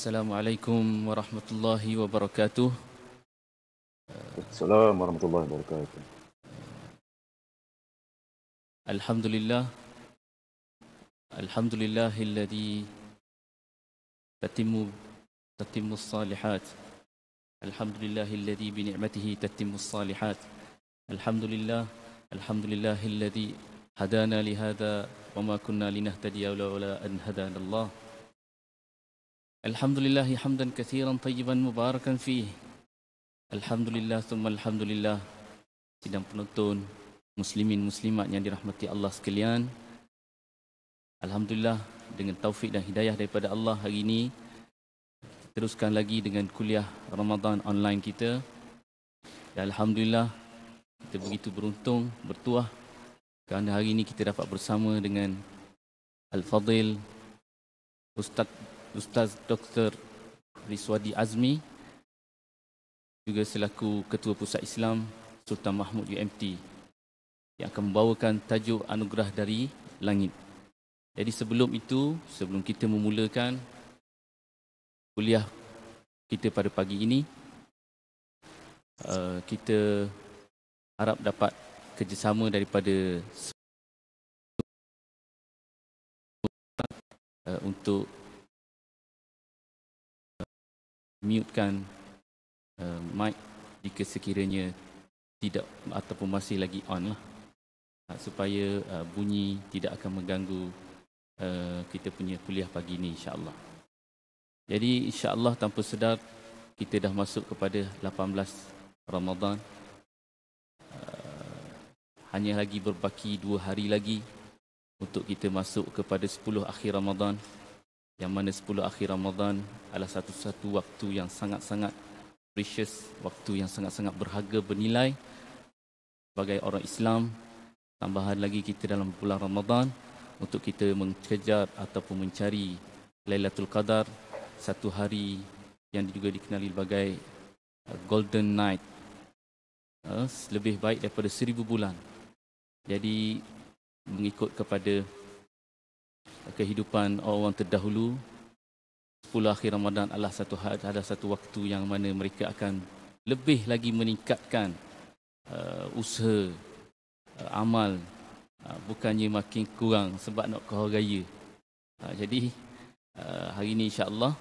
Assalamualaikum warahmatullahi wabarakatuh. Assalamualaikum warahmatullahi wabarakatuh. Alhamdulillah, alhamdulillahilladzi tatimmu salihat. Alhamdulillahilladzi bi ni'matihi tatimmu salihat. Alhamdulillah, alhamdulillahilladzi hadana li hadza wa ma kunna linahtadiya laula an hadana Allah. Alhamdulillah hamdan katsiran tayyiban mubarakan fihi. Alhamdulillah thumma alhamdulillah. Sidang penonton muslimin muslimat yang dirahmati Allah sekalian. Alhamdulillah dengan taufik dan hidayah daripada Allah hari ini teruskan lagi dengan kuliah Ramadan online kita. Dan alhamdulillah kita begitu beruntung, bertuah kerana hari ini kita dapat bersama dengan Al-Fadil Ustaz Dr. Riswadi Azmi, juga selaku Ketua Pusat Islam Sultan Mahmud UMT, yang akan membawakan tajuk Anugerah dari Langit. Jadi sebelum kita memulakan kuliah kita pada pagi ini, kita harap dapat kerjasama daripada untuk mutekan mic jika sekiranya tidak ataupun masih lagi on lah, supaya bunyi tidak akan mengganggu kita punya kuliah pagi ini, insya-Allah. Jadi insya-Allah tanpa sedar kita dah masuk kepada 18 Ramadan. Hanya lagi berbaki 2 hari lagi untuk kita masuk kepada 10 akhir Ramadan, yang mana 10 akhir Ramadan adalah satu-satu waktu yang sangat-sangat precious, waktu yang sangat-sangat berharga, bernilai sebagai orang Islam. Tambahan lagi kita dalam bulan Ramadan untuk kita mengejar ataupun mencari Lailatul Qadar, satu hari yang juga dikenali sebagai Golden Night, lebih baik daripada 1000 bulan. Jadi mengikut kepada kehidupan orang terdahulu, 10 akhir Ramadan adalah satu waktu yang mana mereka akan lebih lagi meningkatkan usaha amal, bukannya makin kurang sebab nak ke hari raya. Jadi hari ini insya-Allah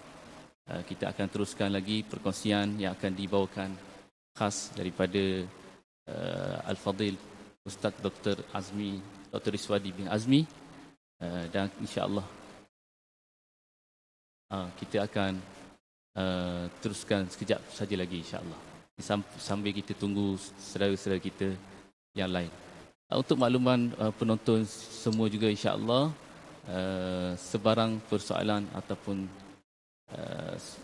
kita akan teruskan lagi perkongsian yang akan dibawakan khas daripada Al-Fadil Ustaz Dr. Azmi, Dr. Riswadi bin Azmi, dan insya-Allah kita akan teruskan sekejap saja lagi, insya-Allah, sambil kita tunggu saudara-saudara kita yang lain. Untuk makluman penonton semua juga, insya-Allah sebarang persoalan ataupun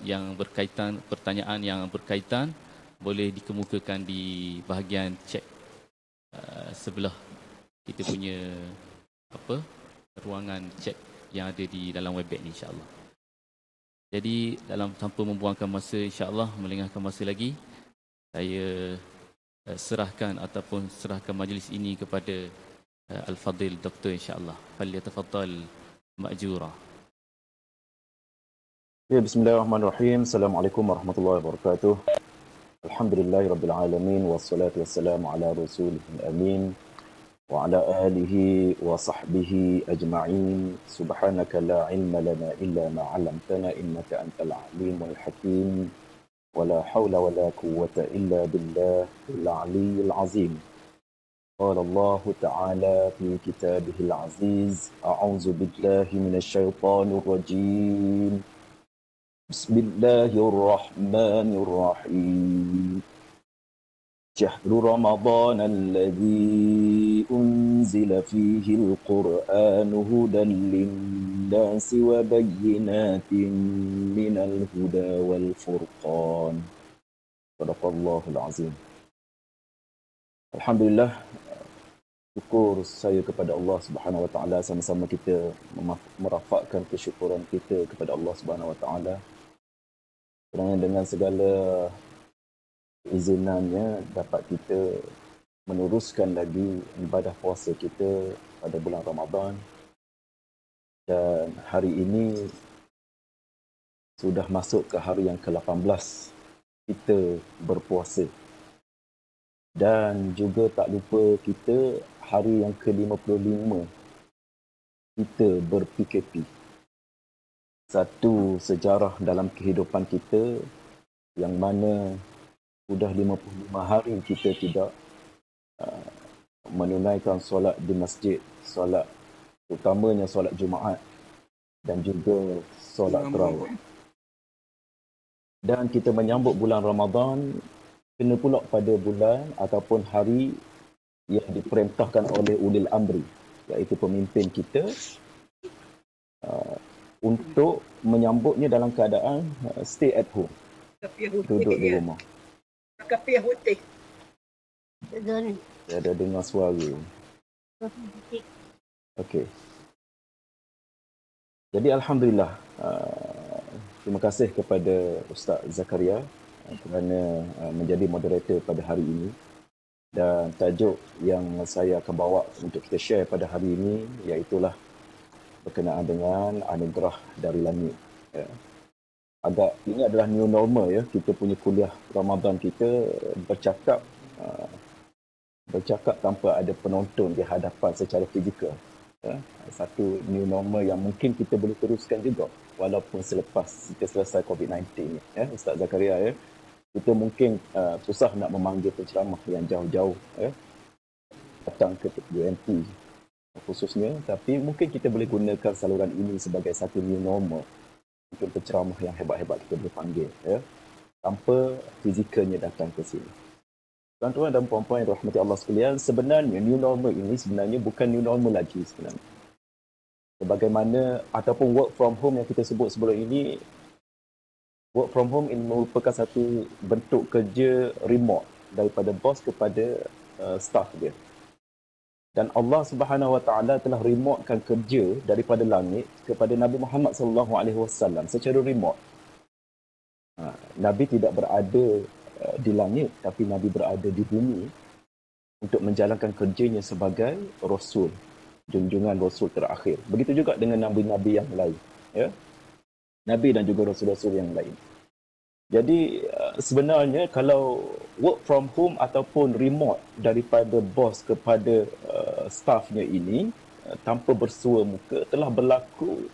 yang berkaitan, pertanyaan yang berkaitan, boleh dikemukakan di bahagian chat sebelah kita punya ruangan chat yang ada di dalam Webex ni, insya-Allah. Jadi tanpa membuangkan masa, insya-Allah melengahkan masa lagi, saya serahkan majlis ini kepada Al-Fadil Doktor, insya-Allah. Falyatafaddal ma'jura. Ya, bismillahirrahmanirrahim. Assalamualaikum warahmatullahi wabarakatuh. Alhamdulillahirabbil alamin wassalatu wassalamu ala rasulil amin wa ala alihi wa sahbihi ajma'in. Subhanaka la ilma lana illa ma 'allamtana innaka antal alimul hakim. ولا حول ولا قوة إلا بالله العلي العظيم. قال الله تعالى في كتابه العزيز: أعوذ بالله من الشيطان الرجيم. بسم الله الرحمن الرحيم. شهر رمضان الذي أنزل فيه القرآن هدى للناس وبينات من الهدى والفرقان. صدق الله العظيم. Alhamdulillah, syukur saya kepada Allah Subhanahu Wa Taala, sama-sama kita merafakkan kesyukuran kita kepada Allah Subhanahu Wa Taala kerana dengan segala izinannya dapat kita meneruskan lagi ibadah puasa kita pada bulan Ramadan. Dan hari ini sudah masuk ke hari yang ke-18 kita berpuasa. Dan juga tak lupa kita hari yang ke-55 kita ber-PKP. Satu sejarah dalam kehidupan kita yang mana sudah 55 hari kita tidak menunaikan solat di masjid, solat utamanya solat Jumaat dan juga solat tarawih. Dan kita menyambut bulan Ramadan kena pula pada bulan ataupun hari yang diperintahkan oleh ulil amri, iaitu pemimpin kita, untuk menyambutnya dalam keadaan stay at home, duduk di rumah. Kapiah putih. Saya ada dengar suara. Okey. Jadi Alhamdulillah, terima kasih kepada Ustaz Zakaria kerana menjadi moderator pada hari ini. Dan tajuk yang saya akan bawa untuk kita share pada hari ini iaitulah berkenaan dengan anugerah dari langit. Ya. Agak ini adalah new normal ya, kita punya kuliah Ramadan kita bercakap tanpa ada penonton di hadapan secara fizikal. Ya. Satu new normal yang mungkin kita boleh teruskan juga walaupun selepas kita selesai COVID-19 ya, Ustaz Zakaria ya. Kita mungkin susah nak memanggil penceramah yang jauh-jauh ya, datang ke UMT khususnya, tapi mungkin kita boleh gunakan saluran ini sebagai satu new normal untuk penceramah yang hebat-hebat kita boleh panggil ya, tanpa fizikalnya datang ke sini. Tuan-tuan dan puan-puan yang dirahmati Allah sekalian, sebenarnya new normal ini sebenarnya bukan new normal lagi sebenarnya. Sebagaimana ataupun work from home yang kita sebut sebelum ini, work from home ini merupakan satu bentuk kerja remote daripada bos kepada staff dia. Dan Allah Subhanahu Wa Taala telah remotekan kerja daripada langit kepada Nabi Muhammad sallallahu alaihi wasallam secara remote. Nabi tidak berada di langit, tapi Nabi berada di bumi untuk menjalankan kerjanya sebagai rasul, junjungan rasul terakhir. Begitu juga dengan nabi-nabi yang lain, ya. Nabi dan juga rasul-rasul yang lain. Jadi sebenarnya kalau work from home ataupun remote daripada bos kepada staffnya ini tanpa bersua muka telah berlaku,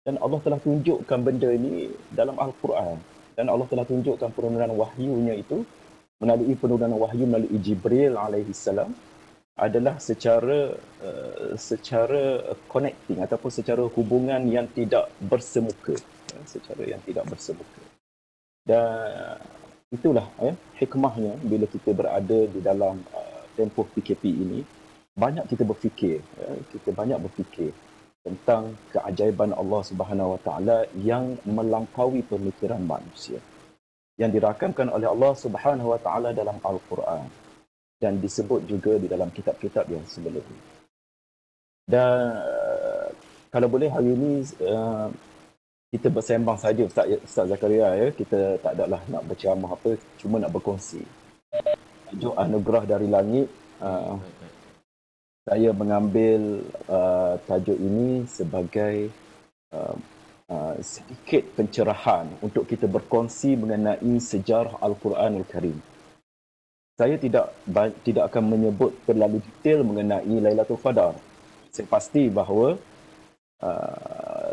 dan Allah telah tunjukkan benda ini dalam Al-Quran, dan Allah telah tunjukkan penurunan wahyunya itu melalui penurunan wahyu melalui Jibril alaihi salam adalah secara connecting ataupun secara hubungan yang tidak bersemuka, secara yang tidak bersemuka. Dan itulah hikmahnya bila kita berada di dalam tempoh PKP ini, banyak kita berfikir, kita banyak berfikir tentang keajaiban Allah Subhanahu Wa Taala yang melampaui pemikiran manusia, yang dirakamkan oleh Allah Subhanahu Wa Taala dalam Al-Quran dan disebut juga di dalam kitab-kitab yang sebelumnya. Dan kalau boleh hari ini kita bersembang saja Ustaz Zakaria ya, kita tak adalah nak berceramah apa, cuma nak berkongsi. Tajuk anugerah dari langit, saya mengambil tajuk ini sebagai sedikit pencerahan untuk kita berkongsi mengenai sejarah Al-Quranul Karim. Saya tidak akan menyebut terlalu detail mengenai Lailatul Qadar. Saya pasti bahawa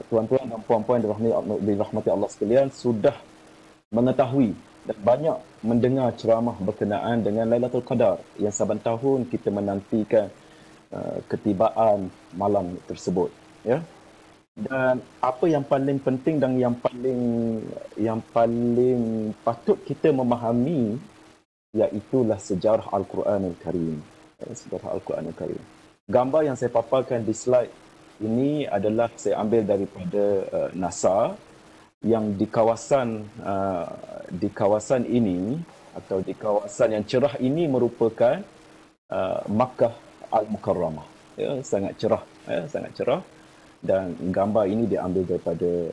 tuan-tuan dan puan-puan dirahmati Allah sekalian sudah mengetahui dan banyak mendengar ceramah berkenaan dengan Lailatul Qadar yang saban tahun kita menantikan ketibaan malam tersebut ya. Dan apa yang paling penting dan yang paling patut kita memahami iaitulah sejarah Al-Quranul Karim. Sejarah Al-Quranul Karim. Gambar yang saya paparkan di slide ini adalah saya ambil daripada NASA yang di kawasan ini atau di kawasan yang cerah ini merupakan Makkah Al-Mukarramah. Ya, sangat cerah, sangat cerah, dan gambar ini diambil daripada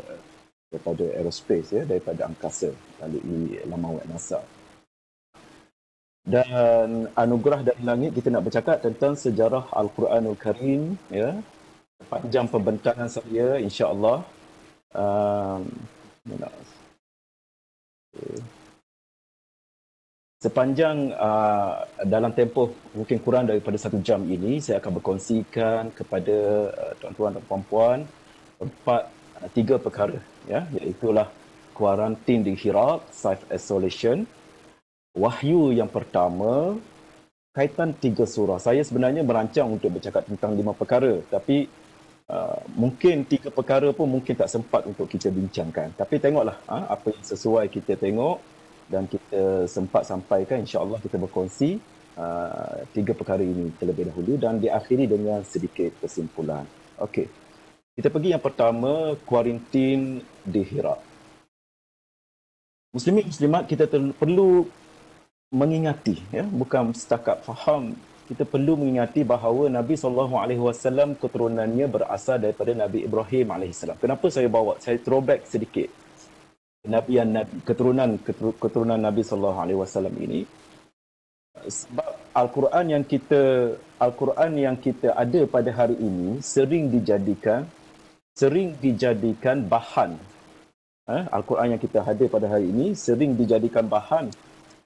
aerospace ya, daripada angkasa melalui laman web NASA. Dan anugerah dari langit, kita nak bercakap tentang sejarah Al-Quranul Karim ya. Panjang pembentangan saya insya-Allah Sepanjang dalam tempoh mungkin kurang daripada 1 jam ini, saya akan berkongsikan kepada tuan-tuan dan puan-puan tiga perkara, ya, iaitulah kuarantin di Hira, self-isolation, wahyu yang pertama, kaitan 3 surah. Saya sebenarnya merancang untuk bercakap tentang 5 perkara, tapi mungkin 3 perkara pun mungkin tak sempat untuk kita bincangkan. Tapi tengoklah apa yang sesuai kita tengok dan kita sempat sampaikan. InsyaAllah kita berkongsi 3 perkara ini terlebih dahulu dan diakhiri dengan sedikit kesimpulan. Okey. Kita pergi yang pertama, kuarantin di Hira. Muslimin muslimat, kita perlu mengingati, ya, bukan setakat faham, kita perlu mengingati bahawa Nabi SAW keturunannya berasal daripada Nabi Ibrahim AS. Kenapa saya throwback sedikit keturunan Nabi SAW ini? Sebab Al-Quran yang kita ada pada hari ini sering dijadikan bahan. Al-Quran yang kita ada pada hari ini sering dijadikan bahan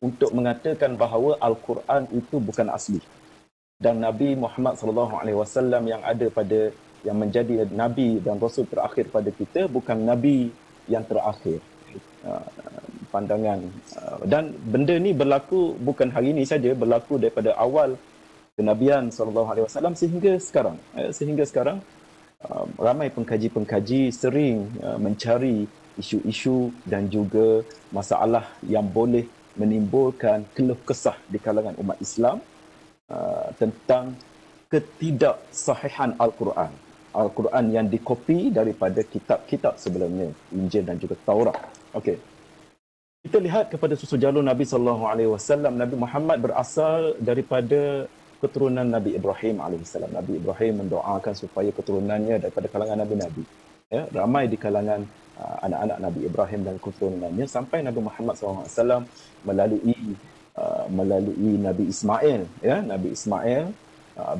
untuk mengatakan bahawa Al-Quran itu bukan asli. Dan Nabi Muhammad SAW yang menjadi Nabi dan Rasul terakhir pada kita bukan Nabi yang terakhir. Pandangan. Dan benda ni berlaku bukan hari ini saja, berlaku daripada awal kenabian SAW sehingga sekarang. Ramai pengkaji-pengkaji sering mencari isu-isu dan juga masalah yang boleh menimbulkan keluh kesah di kalangan umat Islam tentang ketidaksahihan Al-Quran. Al-Quran yang dikopi daripada kitab-kitab sebelumnya, Injil dan juga Taurat. Okey. Kita lihat kepada susu jalur Nabi SAW. Nabi Muhammad berasal daripada keturunan Nabi Ibrahim AS. Nabi Ibrahim mendoakan supaya keturunannya daripada kalangan Nabi-Nabi. Ya, ramai di kalangan anak-anak Nabi Ibrahim dan keturunannya sampai Nabi Muhammad SAW melalui Nabi Ismail. Ya, Nabi Ismail,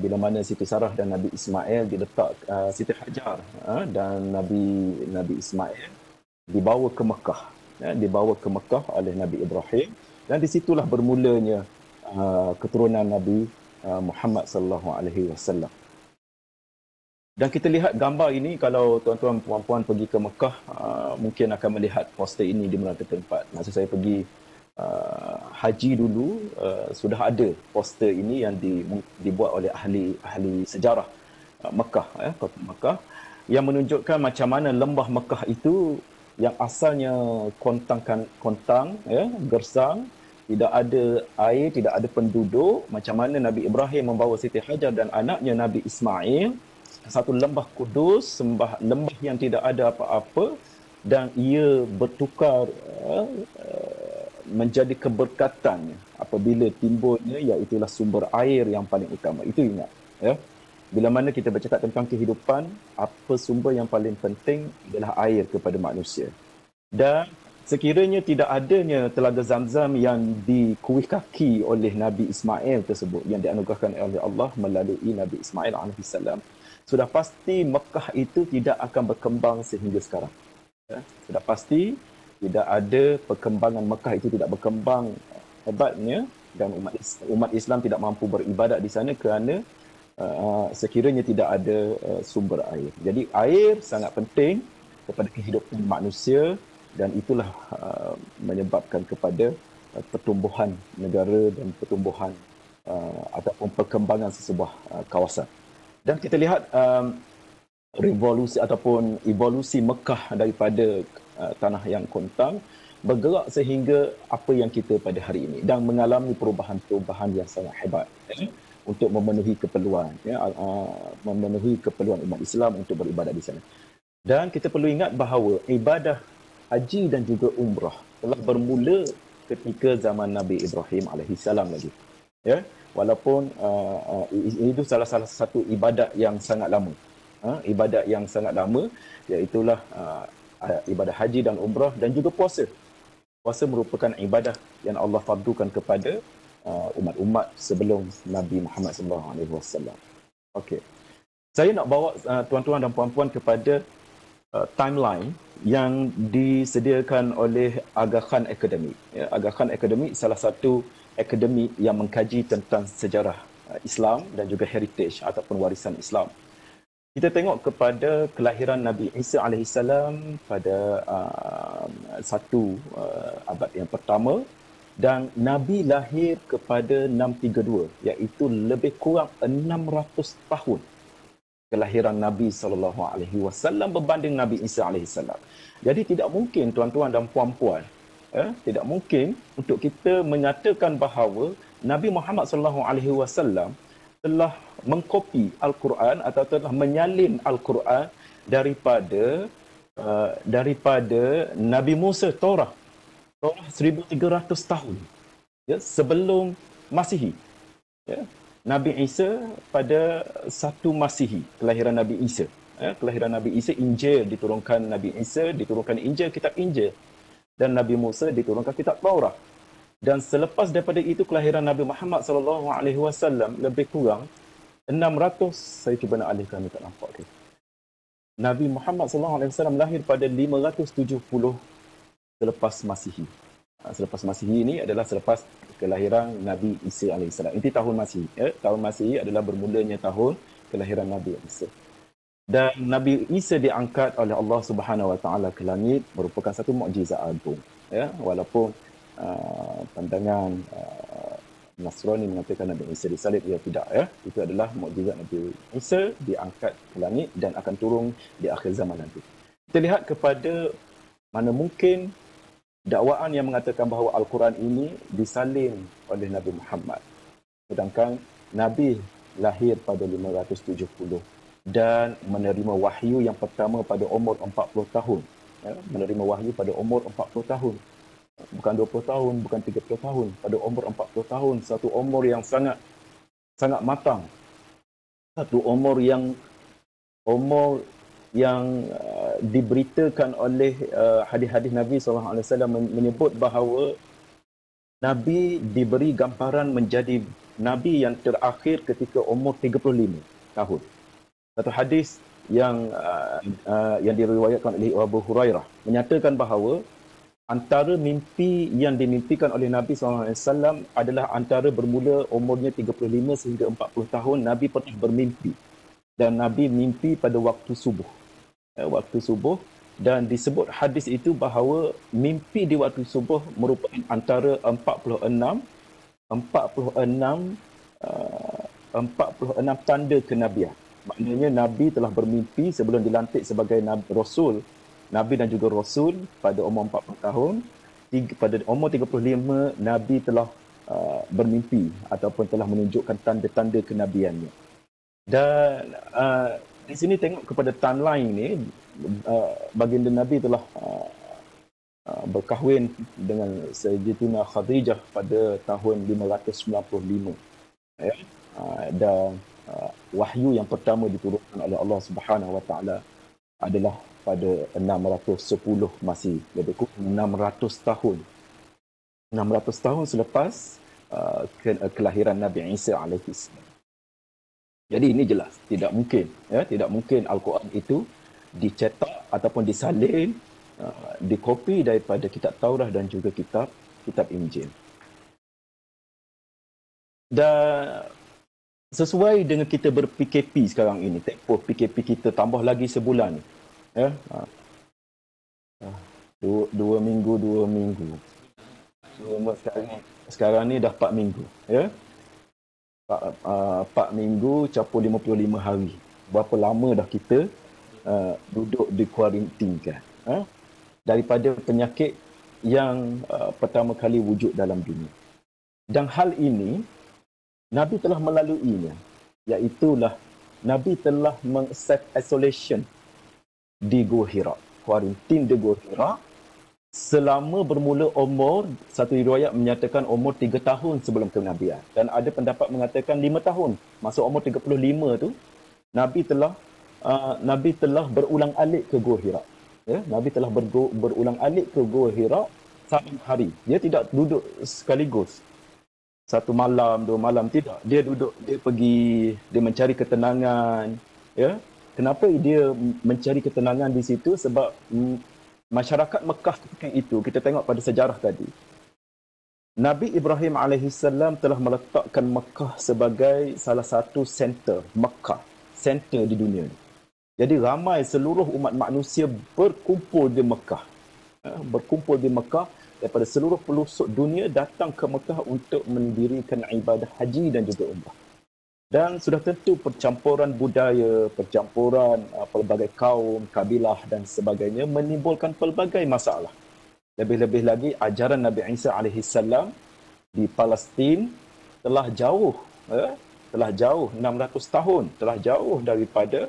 bila mana Siti Sarah dan Nabi Ismail diletak Siti Hajar, dan Nabi Ismail dibawa ke Mekah. Dibawa ke Mekah oleh Nabi Ibrahim, dan di situlah bermulanya keturunan Nabi Muhammad sallallahu alaihi wasallam. Dan kita lihat gambar ini, kalau tuan-tuan puan-puan pergi ke Mekah, mungkin akan melihat poster ini di mana tempat. Masa saya pergi haji dulu, sudah ada poster ini yang dibuat oleh ahli sejarah Mekah, kota Mekah, yang menunjukkan macam mana lembah Mekah itu yang asalnya kontang, ya, gersang, tidak ada air, tidak ada penduduk. Macam mana Nabi Ibrahim membawa Siti Hajar dan anaknya Nabi Ismail, satu lembah kudus, lembah yang tidak ada apa-apa, dan ia bertukar menjadi keberkatan apabila timbulnya, iaitulah sumber air yang paling utama. Itu ingat, ya. Bila mana kita bercakap tentang kehidupan, apa sumber yang paling penting adalah air kepada manusia. Dan sekiranya tidak adanya telaga Zamzam yang dikuih kaki oleh Nabi Ismail tersebut, yang dianugerahkan oleh Allah melalui Nabi Ismail AS, sudah pasti Mekah itu tidak akan berkembang sehingga sekarang. Ya? Sudah pasti tidak ada perkembangan, Mekah itu tidak berkembang hebatnya, dan umat Islam tidak mampu beribadat di sana kerana sekiranya tidak ada sumber air. Jadi air sangat penting kepada kehidupan manusia, dan itulah menyebabkan kepada pertumbuhan negara dan pertumbuhan ataupun perkembangan sesebuah kawasan. Dan kita lihat revolusi ataupun evolusi Mekah daripada tanah yang kontang bergerak sehingga apa yang kita pada hari ini, dan mengalami perubahan-perubahan yang sangat hebat, untuk memenuhi keperluan, memenuhi keperluan umat Islam untuk beribadat di sana. Dan kita perlu ingat bahawa ibadah haji dan juga umrah telah bermula ketika zaman Nabi Ibrahim alaihissalam lagi. Ya, walaupun itu salah satu ibadat yang sangat lama. Ibadat yang sangat lama, iaitulah ibadah haji dan umrah dan juga puasa. Puasa merupakan ibadah yang Allah fardukan kepada umat-umat sebelum Nabi Muhammad SAW. Okey. Saya nak bawa tuan-tuan dan puan-puan kepada timeline yang disediakan oleh Aga Khan Academy. Ya, Aga Khan Academy salah satu akademik yang mengkaji tentang sejarah Islam dan juga heritage ataupun warisan Islam. Kita tengok kepada kelahiran Nabi Isa alaihissalam pada abad yang pertama, dan Nabi lahir kepada 632, iaitu lebih kurang 600 tahun kelahiran Nabi SAW berbanding Nabi Isa alaihissalam. Jadi tidak mungkin tuan-tuan dan puan-puan, tidak mungkin untuk kita menyatakan bahawa Nabi Muhammad SAW telah mengkopi Al-Quran atau telah menyalin Al-Quran daripada Nabi Musa, Torah 1300 tahun sebelum Masihi. Nabi Isa pada 1 Masihi, kelahiran Nabi Isa. Kelahiran Nabi Isa, Injil diturunkan Nabi Isa, diturunkan Injil, kitab Injil. Dan Nabi Musa diturunkan kitab Taurat. Dan selepas daripada itu kelahiran Nabi Muhammad SAW lebih kurang 600, saya cuba nak alihkan, tak nampak. Nabi Muhammad SAW lahir pada 570 selepas Masihi. Selepas Masihi ini adalah selepas kelahiran Nabi Isa AS. Ini tahun Masihi. Tahun Masihi adalah bermulanya tahun kelahiran Nabi Isa. Dan Nabi Isa diangkat oleh Allah Subhanahu Wa Taala ke langit merupakan satu mukjizat agung. Walaupun pandangan Nasrani mengatakan Nabi Isa disalib, tidak. Itu adalah mukjizat Nabi Isa diangkat ke langit dan akan turun di akhir zaman nanti. Kita lihat kepada mana mungkin dakwaan yang mengatakan bahawa Al-Quran ini disalin oleh Nabi Muhammad. Sedangkan Nabi lahir pada 570 dan menerima wahyu yang pertama pada umur 40 tahun. Menerima wahyu pada umur 40 tahun. Bukan 20 tahun, bukan 30 tahun. Pada umur 40 tahun. Satu umur yang sangat matang. Satu umur yang diberitakan oleh hadis-hadis Nabi SAW menyebut bahawa Nabi diberi gambaran menjadi Nabi yang terakhir ketika umur 35 tahun. Satu hadis yang diriwayatkan oleh Abu Hurairah menyatakan bahawa antara mimpi yang dimimpikan oleh Nabi SAW adalah antara bermula umurnya 35 sehingga 40 tahun, Nabi pernah bermimpi. Dan Nabi mimpi pada waktu subuh. Dan disebut hadis itu bahawa mimpi di waktu subuh merupakan antara 46 tanda kenabian. Maknanya Nabi telah bermimpi sebelum dilantik sebagai Rasul, Nabi dan juga Rasul pada umur 40 tahun. Pada umur 35, Nabi telah bermimpi ataupun telah menunjukkan tanda-tanda kenabiannya. Dan di sini tengok kepada timeline ni, baginda Nabi telah berkahwin dengan Sayyidatina Khadijah pada tahun 595. Dan wahyu yang pertama diturunkan oleh Allah Subhanahu Wa Taala adalah pada 610 Masihi, lebih kurang 600 tahun. 600 tahun selepas kelahiran Nabi Isa AS. Jadi ini jelas, tidak mungkin Al-Quran itu dicetak ataupun disalin, dikopi daripada kitab Taurat dan juga kitab Injil. Dan sesuai dengan kita ber-PKP sekarang ini, tempoh PKP kita tambah lagi sebulan. Dua minggu. Cuma sekarang ni dah 4 minggu. 4 minggu capur 55 hari. Berapa lama dah kita duduk di kuarantin daripada penyakit yang pertama kali wujud dalam dunia. Dan hal ini Nabi telah melaluinya, iaitulah Nabi telah self-isolation di Gua Hira, kuarantin di Gua Hira selama bermula umur, satu riwayat menyatakan umur 3 tahun sebelum kenabian, dan ada pendapat mengatakan 5 tahun. Masuk umur 35 tu, Nabi telah berulang-alik ke Gua Hira. Nabi telah berulang-alik ke Gua Hira 7 hari. Dia tidak duduk sekaligus. 1 malam, 2 malam, tidak. Dia duduk, dia mencari ketenangan. Kenapa dia mencari ketenangan di situ? Sebab masyarakat Mekah ketika itu, kita tengok pada sejarah tadi, Nabi Ibrahim alaihissalam telah meletakkan Mekah sebagai salah satu center, Mekah, center di dunia ni. Jadi ramai seluruh umat manusia berkumpul di Mekah. Berkumpul di Mekah daripada seluruh pelosok dunia datang ke Mekah untuk mendirikan ibadah haji dan juga umrah. Dan sudah tentu percampuran budaya, percampuran pelbagai kaum, kabilah dan sebagainya menimbulkan pelbagai masalah. Lebih-lebih lagi ajaran Nabi Isa alaihissalam di Palestin telah jauh 600 tahun telah jauh daripada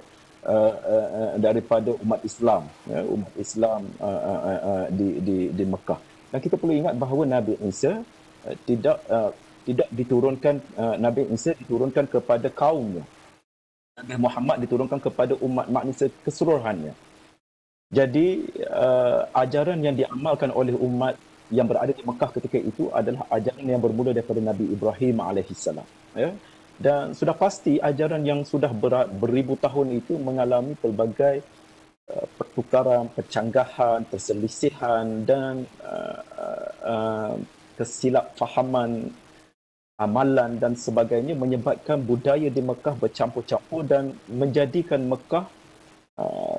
umat Islam, umat Islam di Mekah. Dan kita perlu ingat bahawa Nabi Isa tidak diturunkan, Nabi Isa diturunkan kepada kaumnya. Nabi Muhammad diturunkan kepada umat manusia keseluruhannya. Jadi ajaran yang diamalkan oleh umat yang berada di Mekah ketika itu adalah ajaran yang bermula daripada Nabi Ibrahim alaihissalam. Ya? Dan sudah pasti ajaran yang sudah beribu tahun itu mengalami pelbagai pertukaran, percanggahan, perselisihan dan kesilapfahaman amalan dan sebagainya, menyebabkan budaya di Mekah bercampur-campur dan menjadikan Mekah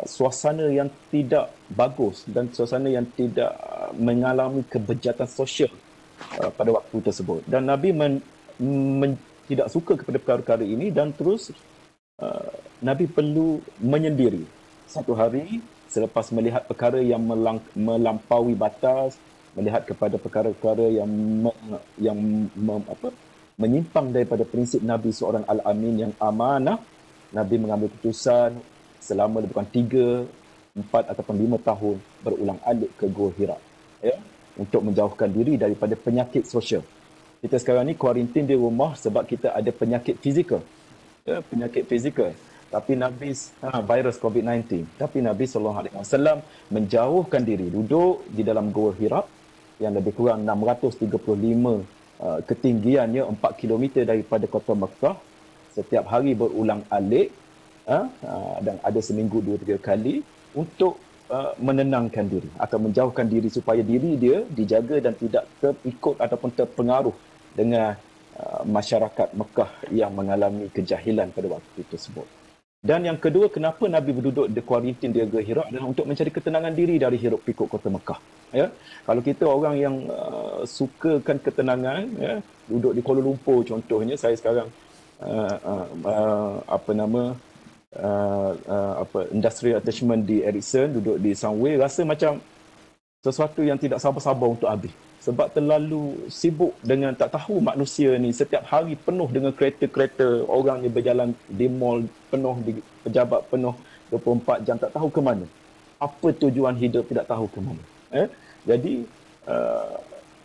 suasana yang tidak bagus dan suasana yang tidak mengalami kebejatan sosial pada waktu tersebut. Dan Nabi tidak suka kepada perkara-perkara ini dan terus Nabi perlu menyendiri. Satu hari selepas melihat perkara yang melampaui batas, melihat kepada perkara-perkara yang menyimpang daripada prinsip Nabi seorang al-amin yang amanah, Nabi mengambil keputusan selama lebih kurang 3, 4 ataupun 5 tahun berulang-alik ke Gua Hira, ya, untuk menjauhkan diri daripada penyakit sosial. Kita sekarang ni kuarantin di rumah sebab kita ada penyakit fizikal, ya, penyakit fizikal. Tapi Nabi virus COVID-19, tapi Nabi SAW menjauhkan diri, duduk di dalam Gua Hira yang lebih kurang 635 ketinggiannya 4 km daripada kota Mekah, setiap hari berulang-alik. Dan ada seminggu 2-3 kali untuk menenangkan diri atau menjauhkan diri supaya diri dia dijaga dan tidak terikut ataupun terpengaruh dengan masyarakat Mekah yang mengalami kejahilan pada waktu tersebut. Dan yang kedua, kenapa Nabi berduduk di kuarantin di Gua Hira adalah untuk mencari ketenangan diri dari hiruk pikuk kota Mekah. Ya, kalau kita orang yang sukakan ketenangan, ya, duduk di Kuala Lumpur contohnya, saya sekarang industrial attachment di Ericsson, duduk di Sunway, rasa macam sesuatu yang tidak sabar-sabar untuk habis. Sebab terlalu sibuk dengan, tak tahu manusia ni setiap hari penuh dengan kereta-kereta, orang ni berjalan di mall penuh, di pejabat penuh 24 jam, tak tahu ke mana. Apa tujuan hidup, tidak tahu ke mana. Jadi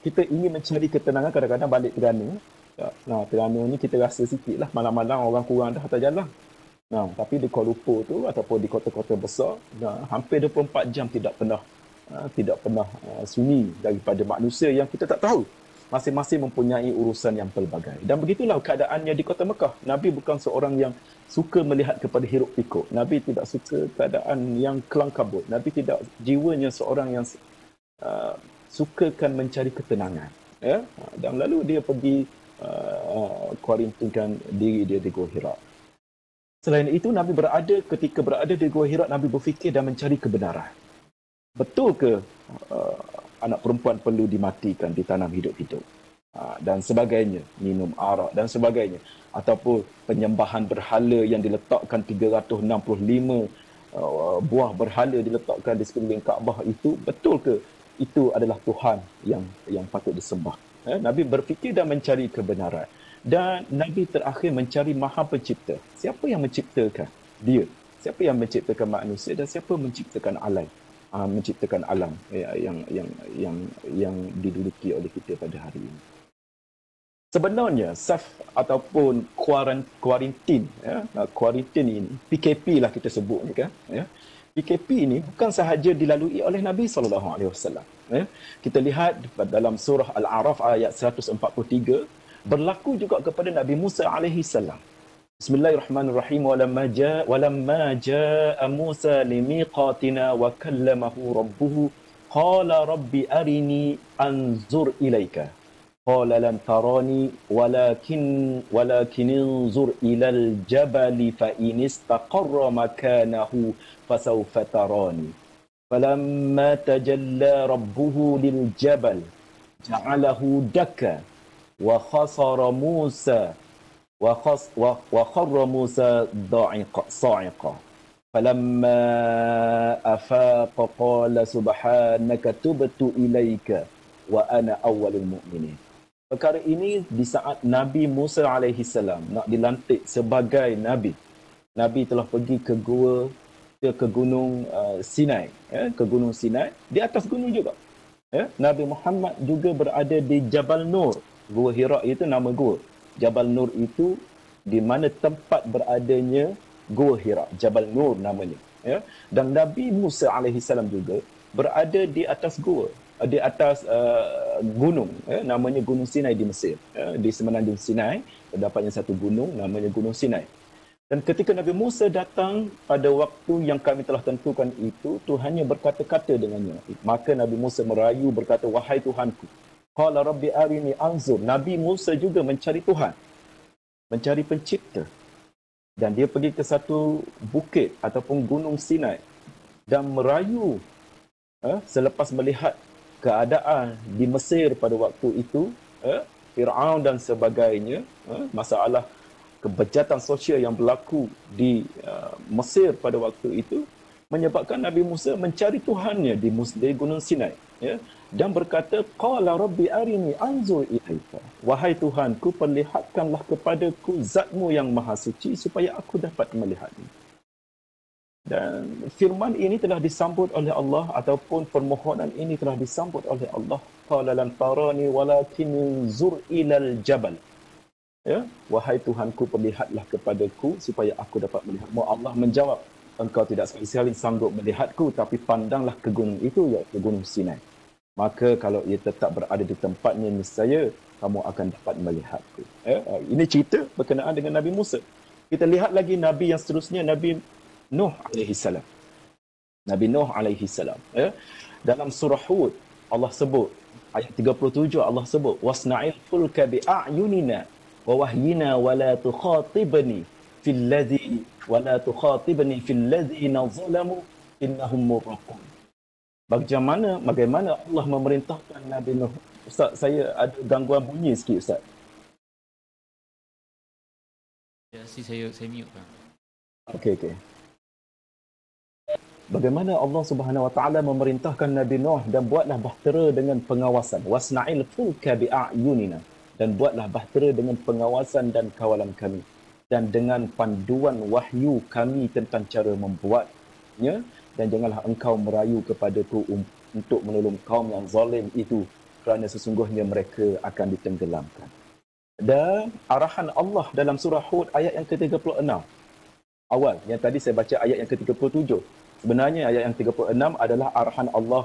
kita ingin mencari ketenangan, kadang-kadang balik Terengganu. Terengganu ni kita rasa sikit lah, malam-malam orang kurang dah atas jalan. Tapi di Kuala Lumpur tu ataupun di kota-kota besar, hampir 24 jam tidak pernah sunyi daripada manusia yang kita tak tahu. Masing-masing mempunyai urusan yang pelbagai. Dan begitulah keadaannya di kota Mekah. Nabi bukan seorang yang suka melihat kepada hiruk pikuk. Nabi tidak suka keadaan yang kelang kabut. Nabi tidak jiwanya seorang yang sukakan mencari ketenangan. Ya? Dan lalu dia pergi kuarantinkan diri dia di Gua Hira. Selain itu, Nabi ketika berada di Gua Hira, Nabi berfikir dan mencari kebenaran. Betul ke anak perempuan perlu dimatikan, ditanam hidup-hidup? Dan sebagainya, minum arak dan sebagainya. Ataupun penyembahan berhala yang diletakkan 365 buah berhala diletakkan di sekeliling Kaabah itu, betul ke itu adalah Tuhan yang patut disembah? Nabi berfikir dan mencari kebenaran. Dan Nabi terakhir mencari Maha Pencipta. Siapa yang menciptakan dia? Siapa yang menciptakan manusia dan siapa menciptakan alam? Menciptakan alam yang diduduki oleh kita pada hari ini. Sebenarnya self ataupun kuarantin, kuarantin ini, PKP lah kita sebut ni kan, ya. PKP ini bukan sahaja dilalui oleh Nabi SAW. Kita lihat dalam surah Al-A'raf ayat 143, berlaku juga kepada Nabi Musa alaihi salam. Bismillahirrahmanirrahim. Walamma jaa Musa limiqatina wa kallamahu rabbuhu qala rabbi arini anzur ilaika qala lan tarani walakin inzur ilal jabali fa in istaqarra makanahu fasawfa tarani falamma tajalla rabbuhu lil jabal ja'alahu dakka wa khasara Musa wa kharra Musa sa'iqa falamma afaqa qala subhanaka tubtu ilaika wa ana awwalul mu'minin. Perkara ini di saat Nabi Musa alaihi salam nak dilantik sebagai nabi. Nabi telah pergi ke gunung Sinai, ke gunung Sinai, di atas gunung juga. Nabi Muhammad juga berada di Jabal Nur. Gua Hira itu nama gua. Jabal Nur itu di mana tempat beradanya Gua Hira, Jabal Nur namanya. Dan Nabi Musa alaihi salam juga berada di atas gua, di atas gunung, namanya Gunung Sinai di Mesir. Di semenanjung Sinai terdapatnya satu gunung namanya Gunung Sinai. Dan ketika Nabi Musa datang pada waktu yang kami telah tentukan itu, Tuhannya berkata-kata dengannya. Maka Nabi Musa merayu berkata, wahai Tuhanku, qala rabbi arini anzur. Nabi Musa juga mencari Tuhan, mencari pencipta. Dan dia pergi ke satu bukit ataupun Gunung Sinai dan merayu selepas melihat keadaan di Mesir pada waktu itu, Fir'aun dan sebagainya, masalah kebejatan sosial yang berlaku di Mesir pada waktu itu, menyebabkan Nabi Musa mencari Tuhannya di Gunung Sinai, dan berkata, qala rabbi arini anzur ilaika. Wahai Tuhanku, perlihatkanlah kepadaku zatmu yang maha suci supaya aku dapat melihatnya. Dan firman ini telah disambut oleh Allah, ataupun permohonan ini telah disambut oleh Allah. Qala lan tarani walakin zur ilal jabal. Wahai Tuhanku, perlihatlah kepadaku supaya aku dapat melihatmu. Allah menjawab, engkau tidak sekali-sekali sanggup melihatku, tapi pandanglah ke gunung itu, iaitu Gunung Sinai. Maka kalau ia tetap berada di tempatnya, niscaya kamu akan dapat melihatku. Ini cerita berkenaan dengan Nabi Musa. Kita lihat lagi Nabi yang seterusnya, Nabi Nuh alaihi salam. Nabi Nuh alaihi salam. Dalam surah Hud, Allah sebut, ayat 37 Allah sebut, wasna'il fulka bi'ayunina wa wahyina wa la tukhatibni fil ladzina zalamu innahum mughraqun. Bagaimana Allah memerintahkan Nabi Nuh. Ustaz, saya ada gangguan bunyi sikit, Ustaz. Ya, saya mute, Pak. Okey. Bagaimana Allah Subhanahu Wa Taala memerintahkan Nabi Nuh dan buatlah bahtera dengan pengawasan. Wasna'il fulka bi'ayunina. Dan buatlah bahtera dengan pengawasan dan kawalan kami. Dan dengan panduan wahyu kami tentang cara membuatnya. Dan janganlah engkau merayu kepadaku untuk menolong kaum yang zalim itu, kerana sesungguhnya mereka akan ditenggelamkan. Dan arahan Allah dalam surah Hud ayat yang ke-36. Awal, yang tadi saya baca ayat yang ke-37. Sebenarnya ayat yang 36 adalah arahan Allah.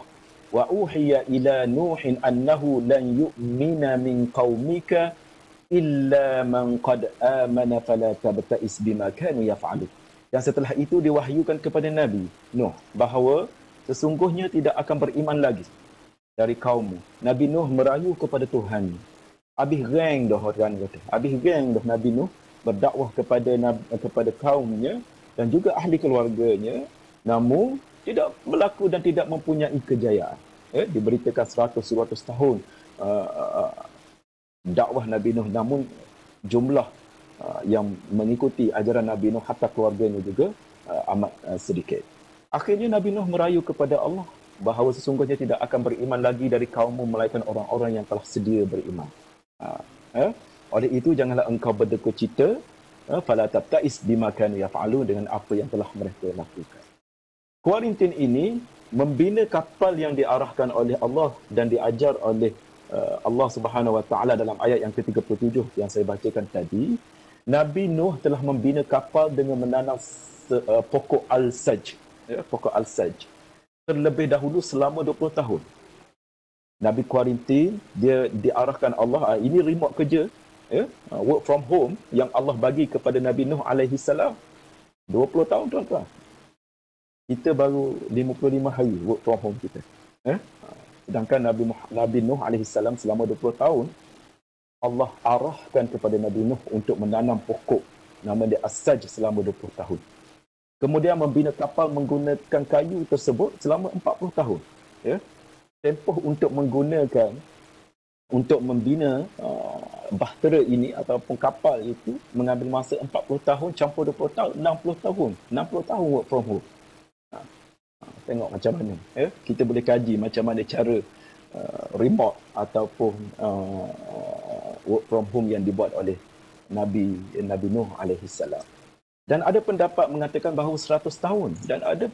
Wa uhiya ila Nuhin annahu lan yu'mina min qaumika illa man qad amana fala tabta'is bima kanu yaf'alun. Dan setelah itu diwahyukan kepada Nabi Nuh bahawa sesungguhnya tidak akan beriman lagi dari kaummu. Nabi Nuh merayu kepada Tuhan. Habis rang dah orang kata. Habis rang dah Nabi Nuh berdakwah kepada kaumnya dan juga ahli keluarganya, namun tidak berlaku dan tidak mempunyai kejayaan. Diberitakan 100 tahun dakwah Nabi Nuh, namun jumlah yang mengikuti ajaran Nabi Nuh hatta keluarganya juga amat sedikit. Akhirnya Nabi Nuh merayu kepada Allah bahawa sesungguhnya tidak akan beriman lagi dari kaummu melainkan orang-orang yang telah sedia beriman. Oleh itu janganlah engkau berduka cita, fala tabta'is bima kanu yaf'alun, dengan apa yang telah mereka lakukan. Kuarantin ini membina kapal yang diarahkan oleh Allah dan diajar oleh Allah Subhanahu Wa Taala dalam ayat yang ke-37 yang saya bacakan tadi. Nabi Nuh telah membina kapal dengan menanam pokok al-saj, pokok al-saj terlebih dahulu selama 20 tahun. Nabi kuarantin, dia diarahkan Allah, ini remote kerja, work from home yang Allah bagi kepada Nabi Nuh alaihi salam. 20 tahun tuan-tuan. Kita baru 55 hari work from home kita. Sedangkan Nabi Nuh alaihi salam selama 20 tahun Allah arahkan kepada Nabi Nuh untuk menanam pokok nama dia As-Saj selama 20 tahun. Kemudian membina kapal menggunakan kayu tersebut selama 40 tahun. Ya. Tempoh untuk membina bahtera ini ataupun kapal itu mengambil masa 40 tahun campur 20 tahun, 60 tahun. 60 tahun work from home. Tengok macam mana. Ya. Kita boleh kaji macam mana cara remote ataupun work from home yang dibuat oleh Nabi Nuh alaihi salam. Dan ada pendapat mengatakan bahawa 100 tahun dan ada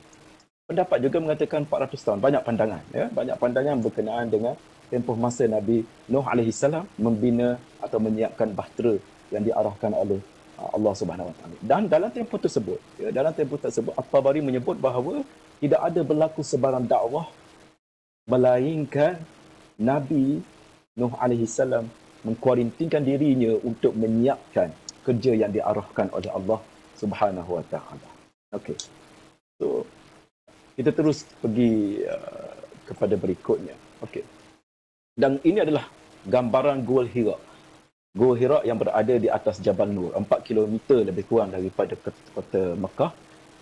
pendapat juga mengatakan 400 tahun. Banyak pandangan, ya. Banyak pandangan berkenaan dengan tempoh masa Nabi Nuh alaihi salam membina atau menyiapkan bahtera yang diarahkan oleh Allah Subhanahu wa taala. Dan dalam tempoh tersebut, At-Tabari menyebut bahawa tidak ada berlaku sebarang dakwah melainkan Nabi Nuh alaihi salam mengkuarantinkan dirinya untuk menyiapkan kerja yang diarahkan oleh Allah Subhanahu wa taala. Okey. So kita terus pergi kepada berikutnya. Okey. Dan ini adalah gambaran Gua Hira. Gua Hira yang berada di atas Jabal Nur, 4 km lebih kurang daripada kota Mekah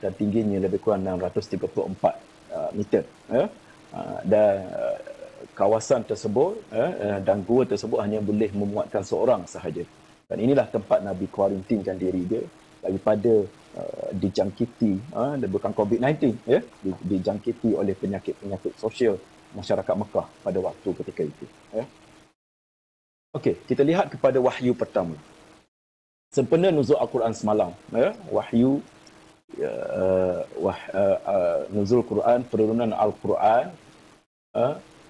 dan tingginya lebih kurang 634 meter. Ya. Dan kawasan tersebut dan gua tersebut hanya boleh memuatkan seorang sahaja. Dan inilah tempat Nabi kuarantinkan diri dia daripada dijangkiti bukan COVID-19, ya, dijangkiti oleh penyakit-penyakit sosial masyarakat Mekah pada waktu ketika itu, ya. Okey, kita lihat kepada wahyu pertama. Sempena nuzul Al-Quran semalam, ya, wahyu nuzul Quran, penurunan Al-Quran.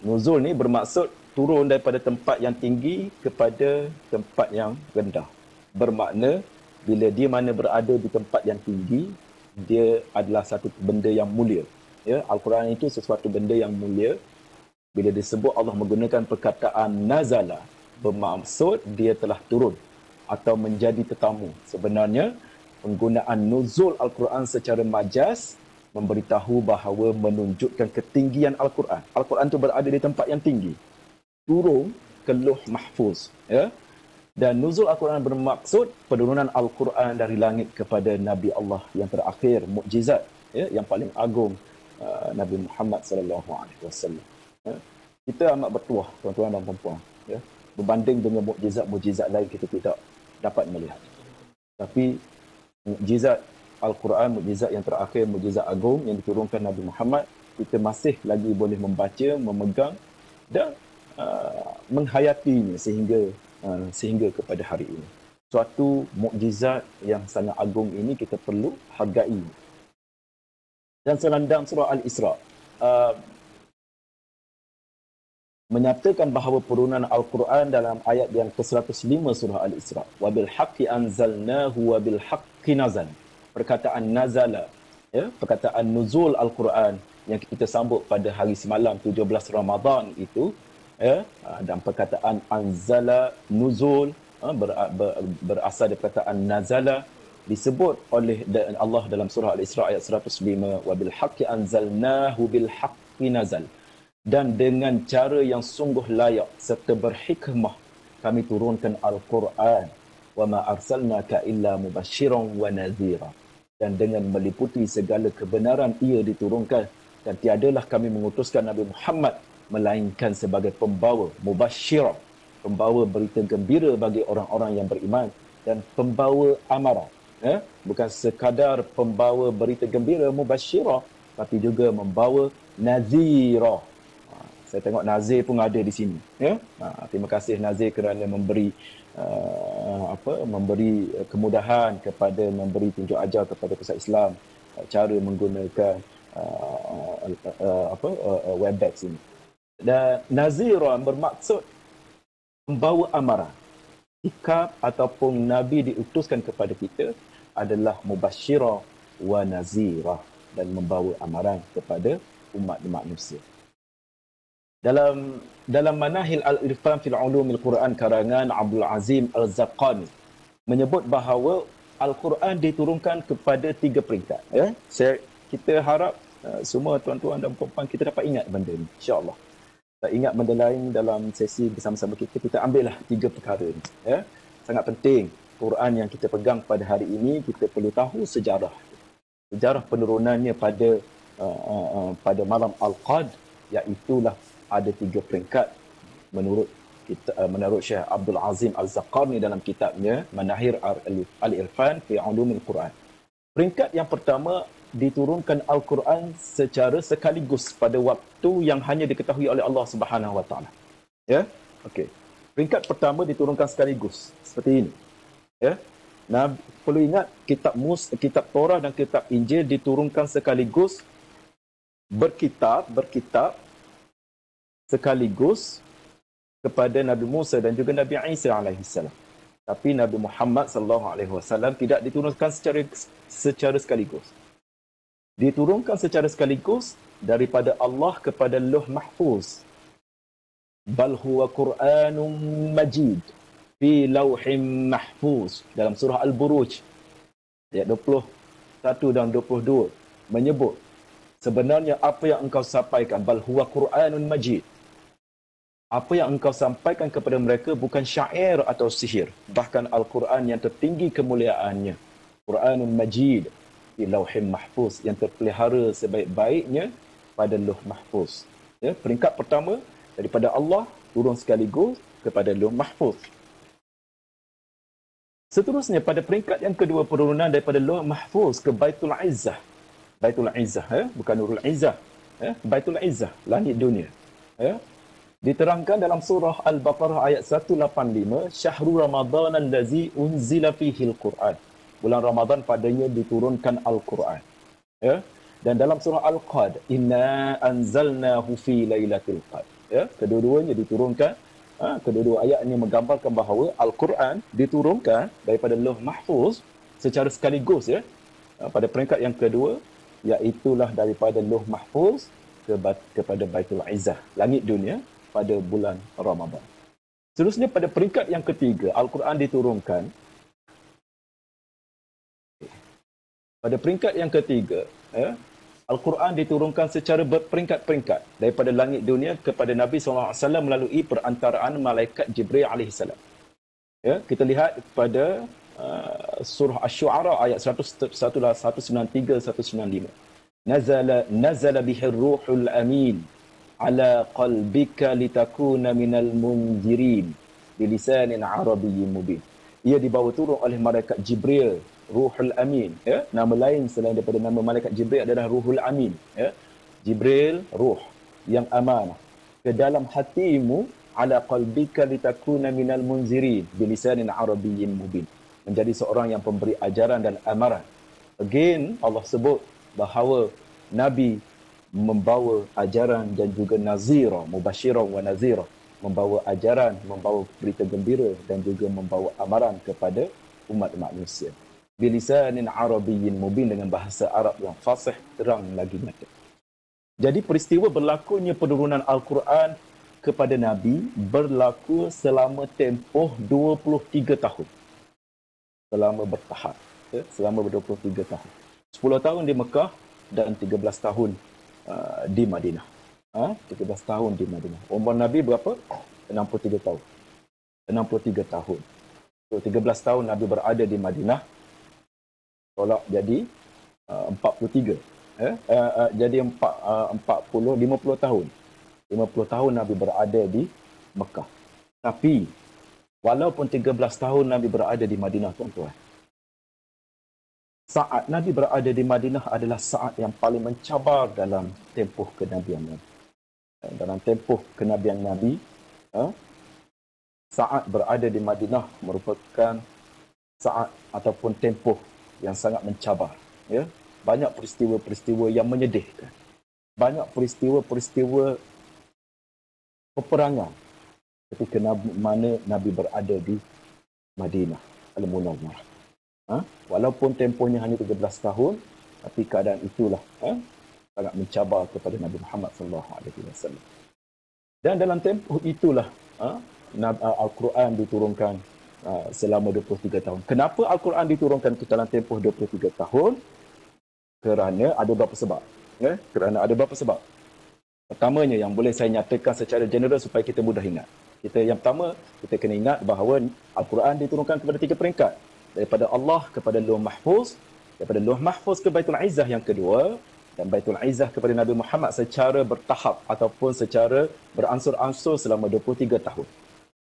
Nuzul ni bermaksud turun daripada tempat yang tinggi kepada tempat yang rendah. Bermakna bila dia mana berada di tempat yang tinggi, dia adalah satu benda yang mulia. Ya, Al-Quran itu sesuatu benda yang mulia. Bila disebut Allah menggunakan perkataan nazala, bermaksud dia telah turun atau menjadi tetamu. Sebenarnya penggunaan nuzul Al-Quran secara majaz memberitahu bahawa menunjukkan ketinggian Al-Quran. Al-Quran itu berada di tempat yang tinggi. Turun ke Lauh Mahfuz, ya. Dan nuzul Al-Quran bermaksud penurunan Al-Quran dari langit kepada Nabi Allah yang terakhir, mukjizat, ya, yang paling agung, Nabi Muhammad sallallahu alaihi wasallam. Kita amat bertuah, tuan-tuan dan puan-puan, ya. Berbanding dengan mukjizat-mukjizat lain kita tidak dapat melihat. Tapi mukjizat Al-Quran, mukjizat yang terakhir, mukjizat agung yang diturunkan Nabi Muhammad, kita masih lagi boleh membaca, memegang dan menghayatinya sehingga kepada hari ini. Suatu mukjizat yang sangat agung ini kita perlu hargai. Dan selendang surah Al-Isra menyatakan bahawa penurunan Al-Quran dalam ayat yang ke-105 surah Al-Isra, wa bil haqqi anzalnahu wa bil haqqi nazal. Perkataan nazala, ya, perkataan nuzul Al-Quran yang kita sambut pada hari semalam 17 Ramadan itu, ya, dan perkataan anzala, nuzul, berasal dari perkataan nazala, disebut oleh Allah dalam surah Al-Isra ayat 105, wa bil haqqi anzalnahu bil haqqi nazal. Dan dengan cara yang sungguh layak serta berhikmah kami turunkan Al-Quran, wa ma arsalnaka illa mubasysyiran wa nadhira. Dan dengan meliputi segala kebenaran ia diturunkan, dan tiadalah kami mengutuskan Nabi Muhammad melainkan sebagai pembawa, mubasysyiran, pembawa berita gembira bagi orang-orang yang beriman, dan pembawa amarah, ya? Bukan sekadar pembawa berita gembira mubasysyiran, tapi juga membawa nadhira. Saya tengok Nazir pun ada di sini, ya. Terima kasih Nazir kerana memberi memberi kemudahan kepada memberi tunjuk ajar kepada pusat Islam cara menggunakan Webex ini. Dan Nazira bermaksud membawa amarah. Sikap ataupun Nabi diutuskan kepada kita adalah mubassyirah wa nazirah, dan membawa amaran kepada umat manusia. Dalam Manahil Al-Irfan fil Ulumil Quran karangan Abdul Azim Al-Zaqani menyebut bahawa Al-Quran diturunkan kepada 3 peringkat, ya. Kita harap semua tuan-tuan dan puan-puan kita dapat ingat benda ni, insya-Allah. Tak ingat benda lain dalam sesi bersama-sama kita ambillah 3 perkara ni. Ya? Sangat penting. Quran yang kita pegang pada hari ini, kita perlu tahu sejarah. Sejarah penurunannya pada malam Al-Qad, iaitulah ada 3 peringkat menurut Syekh Abdul Azim Al-Zaqarni dalam kitabnya Manahir Al-Irfan fi Ulumil Quran. Peringkat yang pertama, diturunkan Al-Quran secara sekaligus pada waktu yang hanya diketahui oleh Allah Subhanahu Wa Taala. Ya, okey. Peringkat pertama diturunkan sekaligus seperti ini. Ya, nah perlu ingat kitab Torah dan kitab Injil diturunkan sekaligus, berkitab sekaligus kepada Nabi Musa dan juga Nabi Isa alaihissalam. Tapi Nabi Muhammad sallallahu alaihi wasallam tidak diturunkan secara sekaligus. Diturunkan secara sekaligus daripada Allah kepada Lauh Mahfuz. Bal huwa Qur'anun Majid fi Lauhim Mahfuz. Dalam surah Al-Buruj ayat 21 dan 22 menyebut sebenarnya apa yang engkau sampaikan, bal huwa Qur'anun Majid. Apa yang engkau sampaikan kepada mereka bukan syair atau sihir, bahkan Al-Quran yang tertinggi kemuliaannya, Qur'anun Majid di Lauhim Mahfuz, yang terpelihara sebaik-baiknya pada Lauh Mahfuz. Ya, peringkat pertama daripada Allah turun sekaligus kepada Lauh Mahfuz. Seterusnya pada peringkat yang kedua, penurunan daripada Lauh Mahfuz ke Baitul Izzah. Baitul Izzah, bukan Nurul Izzah. Baitul Izzah, langit dunia. Diterangkan dalam surah Al-Baqarah ayat 185, Syahrul Ramadan allazi unzila fihi al-Quran. Bulan Ramadan padanya diturunkan Al-Quran. Ya? Dan dalam surah Al-Qad, Inna anzalnahu fi lailatul qadr. Ya? Kedua-duanya diturunkan. Kedua-dua ayat ini menggambarkan bahawa Al-Quran diturunkan daripada Lauh Mahfuz secara sekaligus. Ya? Pada peringkat yang kedua, iaitulah daripada Lauh Mahfuz kepada Baitul Izzah, langit dunia, pada bulan Ramadan. Seterusnya pada peringkat yang ketiga, Al-Quran diturunkan. Pada peringkat yang ketiga, Al-Quran diturunkan secara berperingkat-peringkat daripada langit dunia kepada Nabi SAW melalui perantaraan malaikat Jibril AS. Ya, kita lihat pada surah Asy-Syu'ara ayat 193-195. Nazala bihir ruhul amin ala qalbika litakuna minal munzirin bilisanin arabiyyin mubin. Ia dibawa turun oleh malaikat Jibril, Ruhul Amin. Ya? Nama lain selain daripada nama malaikat Jibril adalah Ruhul Amin. Ya? Jibril, ruh yang amanah, ke dalam hatimu, ala qalbika litakuna minal munzirin bilisanin arabiyyin mubin. Menjadi seorang yang pemberi ajaran dan amaran. Again, Allah sebut bahawa Nabi membawa ajaran dan juga nazira, mubasyiran wa nazira, membawa ajaran, membawa berita gembira dan juga membawa amaran kepada umat manusia. Bilisanin arabiyyin mubin, dengan bahasa Arab yang fasih, terang lagi nyata. Jadi peristiwa berlakunya penurunan Al-Quran kepada Nabi berlaku selama tempoh 23 tahun. Selama bertahap. Ya, selama 23 tahun. 10 tahun di Mekah dan 13 tahun di Madinah. 13 tahun di Madinah. Umur Nabi berapa? 63 tahun. 63 tahun. So, 13 tahun Nabi berada di Madinah. Tolak jadi 43. Jadi 50 tahun. 50 tahun Nabi berada di Mekah. Tapi walaupun 13 tahun Nabi berada di Madinah, tuan-tuan, saat Nabi berada di Madinah adalah saat yang paling mencabar dalam tempoh kenabian Nabi. Dalam tempoh kenabian Nabi, saat berada di Madinah merupakan saat ataupun tempoh yang sangat mencabar. Ya? Banyak peristiwa-peristiwa yang menyedihkan. Banyak peristiwa-peristiwa peperangan ketika mana Nabi berada di Madinah Al-Munawwarah. Walaupun tempohnya hanya 13 tahun, tapi keadaan itulah sangat mencabar kepada Nabi Muhammad SAW. Dan dalam tempoh itulah Al-Quran diturunkan selama 23 tahun. Kenapa Al-Quran diturunkan dalam tempoh 23 tahun? Kerana ada beberapa sebab. Kerana ada beberapa sebab. Pertamanya yang boleh saya nyatakan secara general supaya kita mudah ingat. Yang pertama, kita kena ingat bahawa Al-Quran diturunkan kepada 3 peringkat. Daripada Allah kepada Lauh Mahfuz, daripada Lauh Mahfuz ke Baitul Izzah yang kedua, dan Baitul Izzah kepada Nabi Muhammad secara bertahap ataupun secara beransur-ansur selama 23 tahun.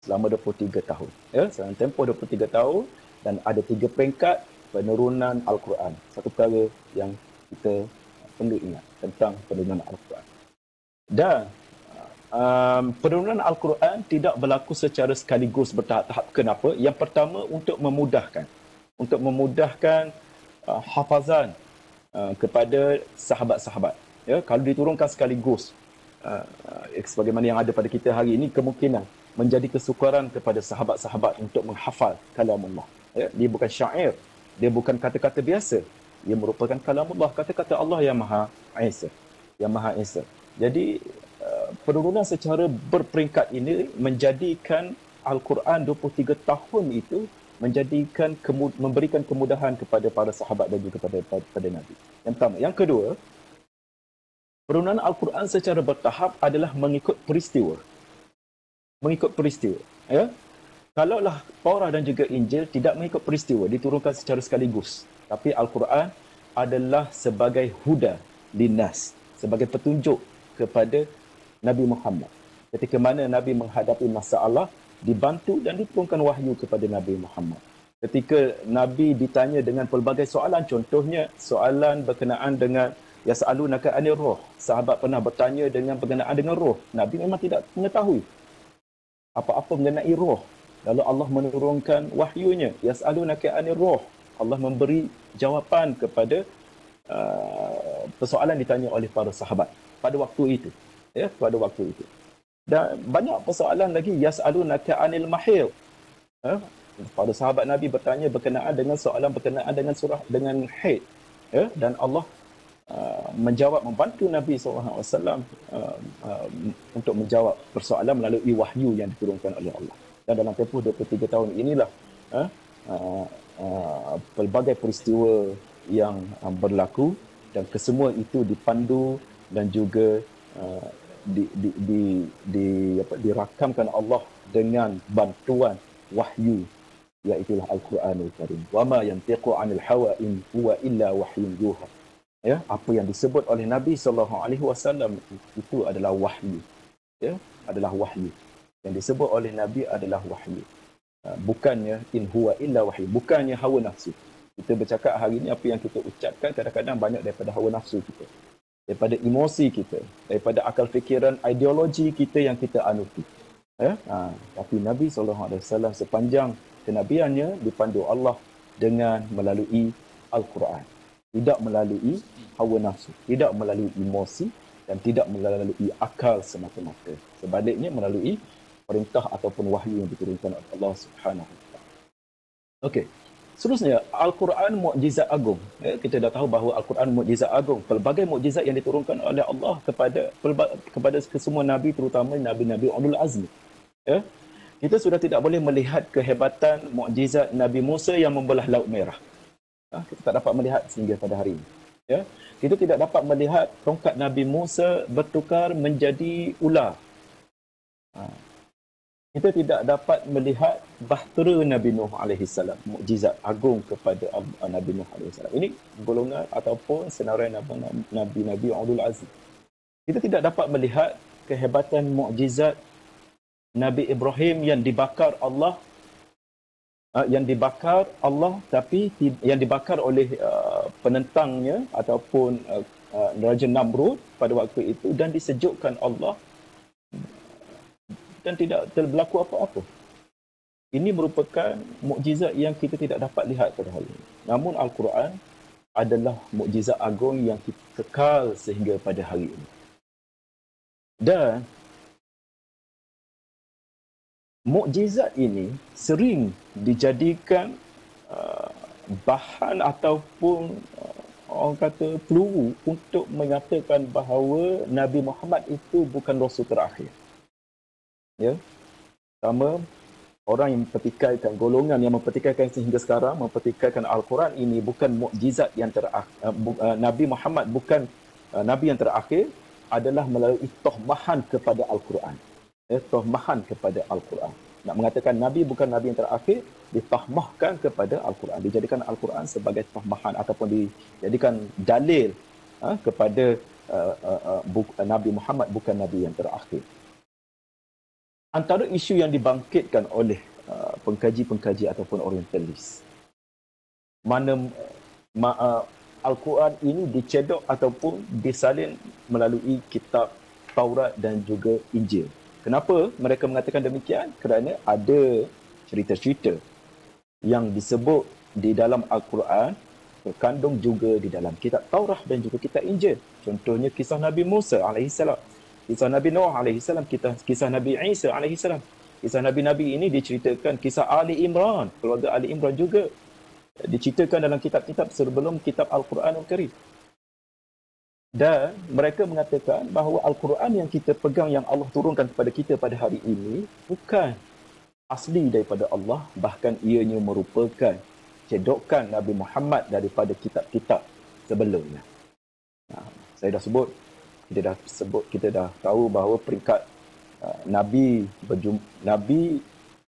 Selama 23 tahun. Ya, selama tempoh 23 tahun dan ada 3 peringkat penurunan Al-Quran. Satu perkara yang kita perlu ingat tentang penurunan Al-Quran. Dan penurunan Al-Quran tidak berlaku secara sekaligus bertahap-tahap. Kenapa? Yang pertama, untuk memudahkan hafazan kepada sahabat-sahabat. Ya, kalau diturunkan sekaligus, sebagaimana yang ada pada kita hari ini, kemungkinan menjadi kesukaran kepada sahabat-sahabat untuk menghafal kalamullah. Ya, dia bukan syair, dia bukan kata-kata biasa. Ia merupakan kalamullah, kata-kata Allah yang Maha Esa. Jadi penurunan secara berperingkat ini menjadikan Al-Quran 23 tahun itu memberikan kemudahan kepada para sahabat dan juga kepada Nabi. Yang pertama. Yang kedua, penurunan Al-Quran secara bertahap adalah mengikut peristiwa. Ya? Kalaulah Taurah dan juga Injil tidak mengikut peristiwa, diturunkan secara sekaligus. Tapi Al-Quran adalah sebagai huda linnas, sebagai petunjuk kepada Nabi Muhammad. Ketika mana Nabi menghadapi masalah, dibantu dan diturunkan wahyu kepada Nabi Muhammad. Ketika Nabi ditanya dengan pelbagai soalan, contohnya soalan berkenaan dengan yas'alunaka 'anir ruh. Sahabat pernah bertanya berkenaan dengan roh. Nabi memang tidak mengetahui apa-apa mengenai roh. Lalu Allah menurunkan wahyunya, yas'alunaka 'anir ruh. Allah memberi jawapan kepada persoalan ditanya oleh para sahabat pada waktu itu. Ya, pada waktu itu. Dan banyak persoalan lagi, yas'alunaka 'anil mahid. Para sahabat Nabi bertanya berkenaan dengan soalan berkenaan dengan dengan haid. Ya, dan Allah membantu Nabi SAW untuk menjawab persoalan melalui wahyu yang diturunkan oleh Allah. Dan dalam tempoh 23 tahun inilah pelbagai peristiwa yang berlaku, dan kesemua itu dipandu dan juga dirakamkan Allah dengan bantuan wahyu, iaitu Al-Quranul Karim. Wa ma yantiqu 'anil hawa in huwa illa wahyun yuha. Ya, apa yang disebut oleh Nabi SAW itu adalah wahyu. Ya, adalah wahyu. Yang disebut oleh Nabi adalah wahyu. Bukannya in huwa illa wahyu, bukannya hawa nafsu. Kita bercakap hari ini, apa yang kita ucapkan kadang-kadang banyak daripada hawa nafsu kita, daripada emosi kita, daripada akal fikiran, ideologi kita yang kita anuti. Tapi Nabi SAW sepanjang kenabiannya dipandu Allah dengan melalui Al-Quran. Tidak melalui hawa nafsu, tidak melalui emosi, dan tidak melalui akal semata-mata. Sebaliknya melalui perintah ataupun wahyu yang diturunkan oleh Allah Subhanahu Wa Taala. Okey. Seterusnya, Al-Quran mukjizat agung. Ya, kita dah tahu bahawa Al-Quran mukjizat agung. Pelbagai mukjizat yang diturunkan oleh Allah kepada kesemua Nabi, terutama Nabi-Nabi Ulul Azmi. Ya, kita sudah tidak boleh melihat kehebatan mukjizat Nabi Musa yang membelah Laut Merah. Kita tak dapat melihat sehingga pada hari ini. Ya, kita tidak dapat melihat tongkat Nabi Musa bertukar menjadi ular. Kita tidak dapat melihat bahtera Nabi Nuh AS, mukjizat agung kepada Nabi Nuh AS. Ini golongan ataupun senarai Nabi-Nabi Ulul Azmi. Kita tidak dapat melihat kehebatan mukjizat Nabi Ibrahim yang dibakar Allah, tapi yang dibakar oleh penentangnya ataupun Raja Namrud pada waktu itu, dan disejukkan Allah dan tidak berlaku apa-apa. Ini merupakan mukjizat yang kita tidak dapat lihat pada hari ini. Namun Al-Quran adalah mukjizat agung yang kekal sehingga pada hari ini. Dan mukjizat ini sering dijadikan bahan ataupun orang kata peluru untuk mengatakan bahawa Nabi Muhammad itu bukan Rasul terakhir. Ya, pertama, orang yang mempertikaikan, golongan yang mempertikaikan sehingga sekarang, mempertikaikan Al-Quran ini bukan mukjizat yang terakhir. Nabi Muhammad bukan Nabi yang terakhir, adalah melalui tohmahan kepada Al-Quran. Tohmahan kepada Al-Quran. Nak mengatakan Nabi bukan Nabi yang terakhir, ditahmahkan kepada Al-Quran. Dijadikan Al-Quran sebagai tohmahan ataupun dijadikan dalil kepada Nabi Muhammad bukan Nabi yang terakhir. Antara isu yang dibangkitkan oleh pengkaji-pengkaji ataupun orientalis, mana Al-Quran ini dicedok ataupun disalin melalui kitab Taurat dan juga Injil. Kenapa mereka mengatakan demikian? Kerana ada cerita-cerita yang disebut di dalam Al-Quran terkandung juga di dalam kitab Taurat dan juga kitab Injil. Contohnya kisah Nabi Musa alaihissalam, kisah Nabi Noah alaihissalam, kisah Nabi Isa alaihissalam. Kisah Nabi-Nabi ini diceritakan, kisah Ali Imran, keluarga Ali Imran juga diceritakan dalam kitab-kitab sebelum kitab Al-Quranul Karim. Dan mereka mengatakan bahawa Al-Quran yang kita pegang, yang Allah turunkan kepada kita pada hari ini, bukan asli daripada Allah, bahkan ianya merupakan cedokan Nabi Muhammad daripada kitab-kitab sebelumnya. Saya dah sebut, kita dah tahu bahawa peringkat Nabi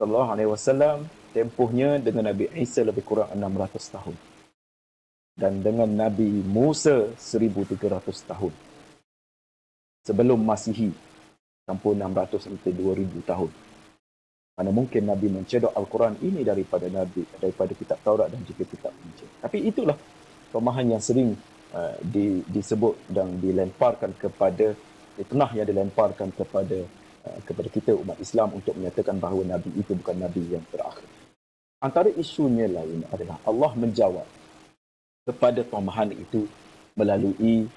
sallallahu alaihi wasallam tempohnya dengan Nabi Isa lebih kurang 600 tahun. Dan dengan Nabi Musa 1300 tahun. Sebelum Masihi, campur 600 sampai 2000 tahun. Mana mungkin Nabi mencedok Al-Quran ini daripada kitab Taurat dan juga kitab Injil. Tapi itulah pemahaman yang sering disebut dan dilemparkan kepada, fitnah yang dilemparkan kepada kita umat Islam untuk menyatakan bahawa Nabi itu bukan Nabi yang terakhir. Antara isunya lain adalah Allah menjawab kepada tomahan itu melalui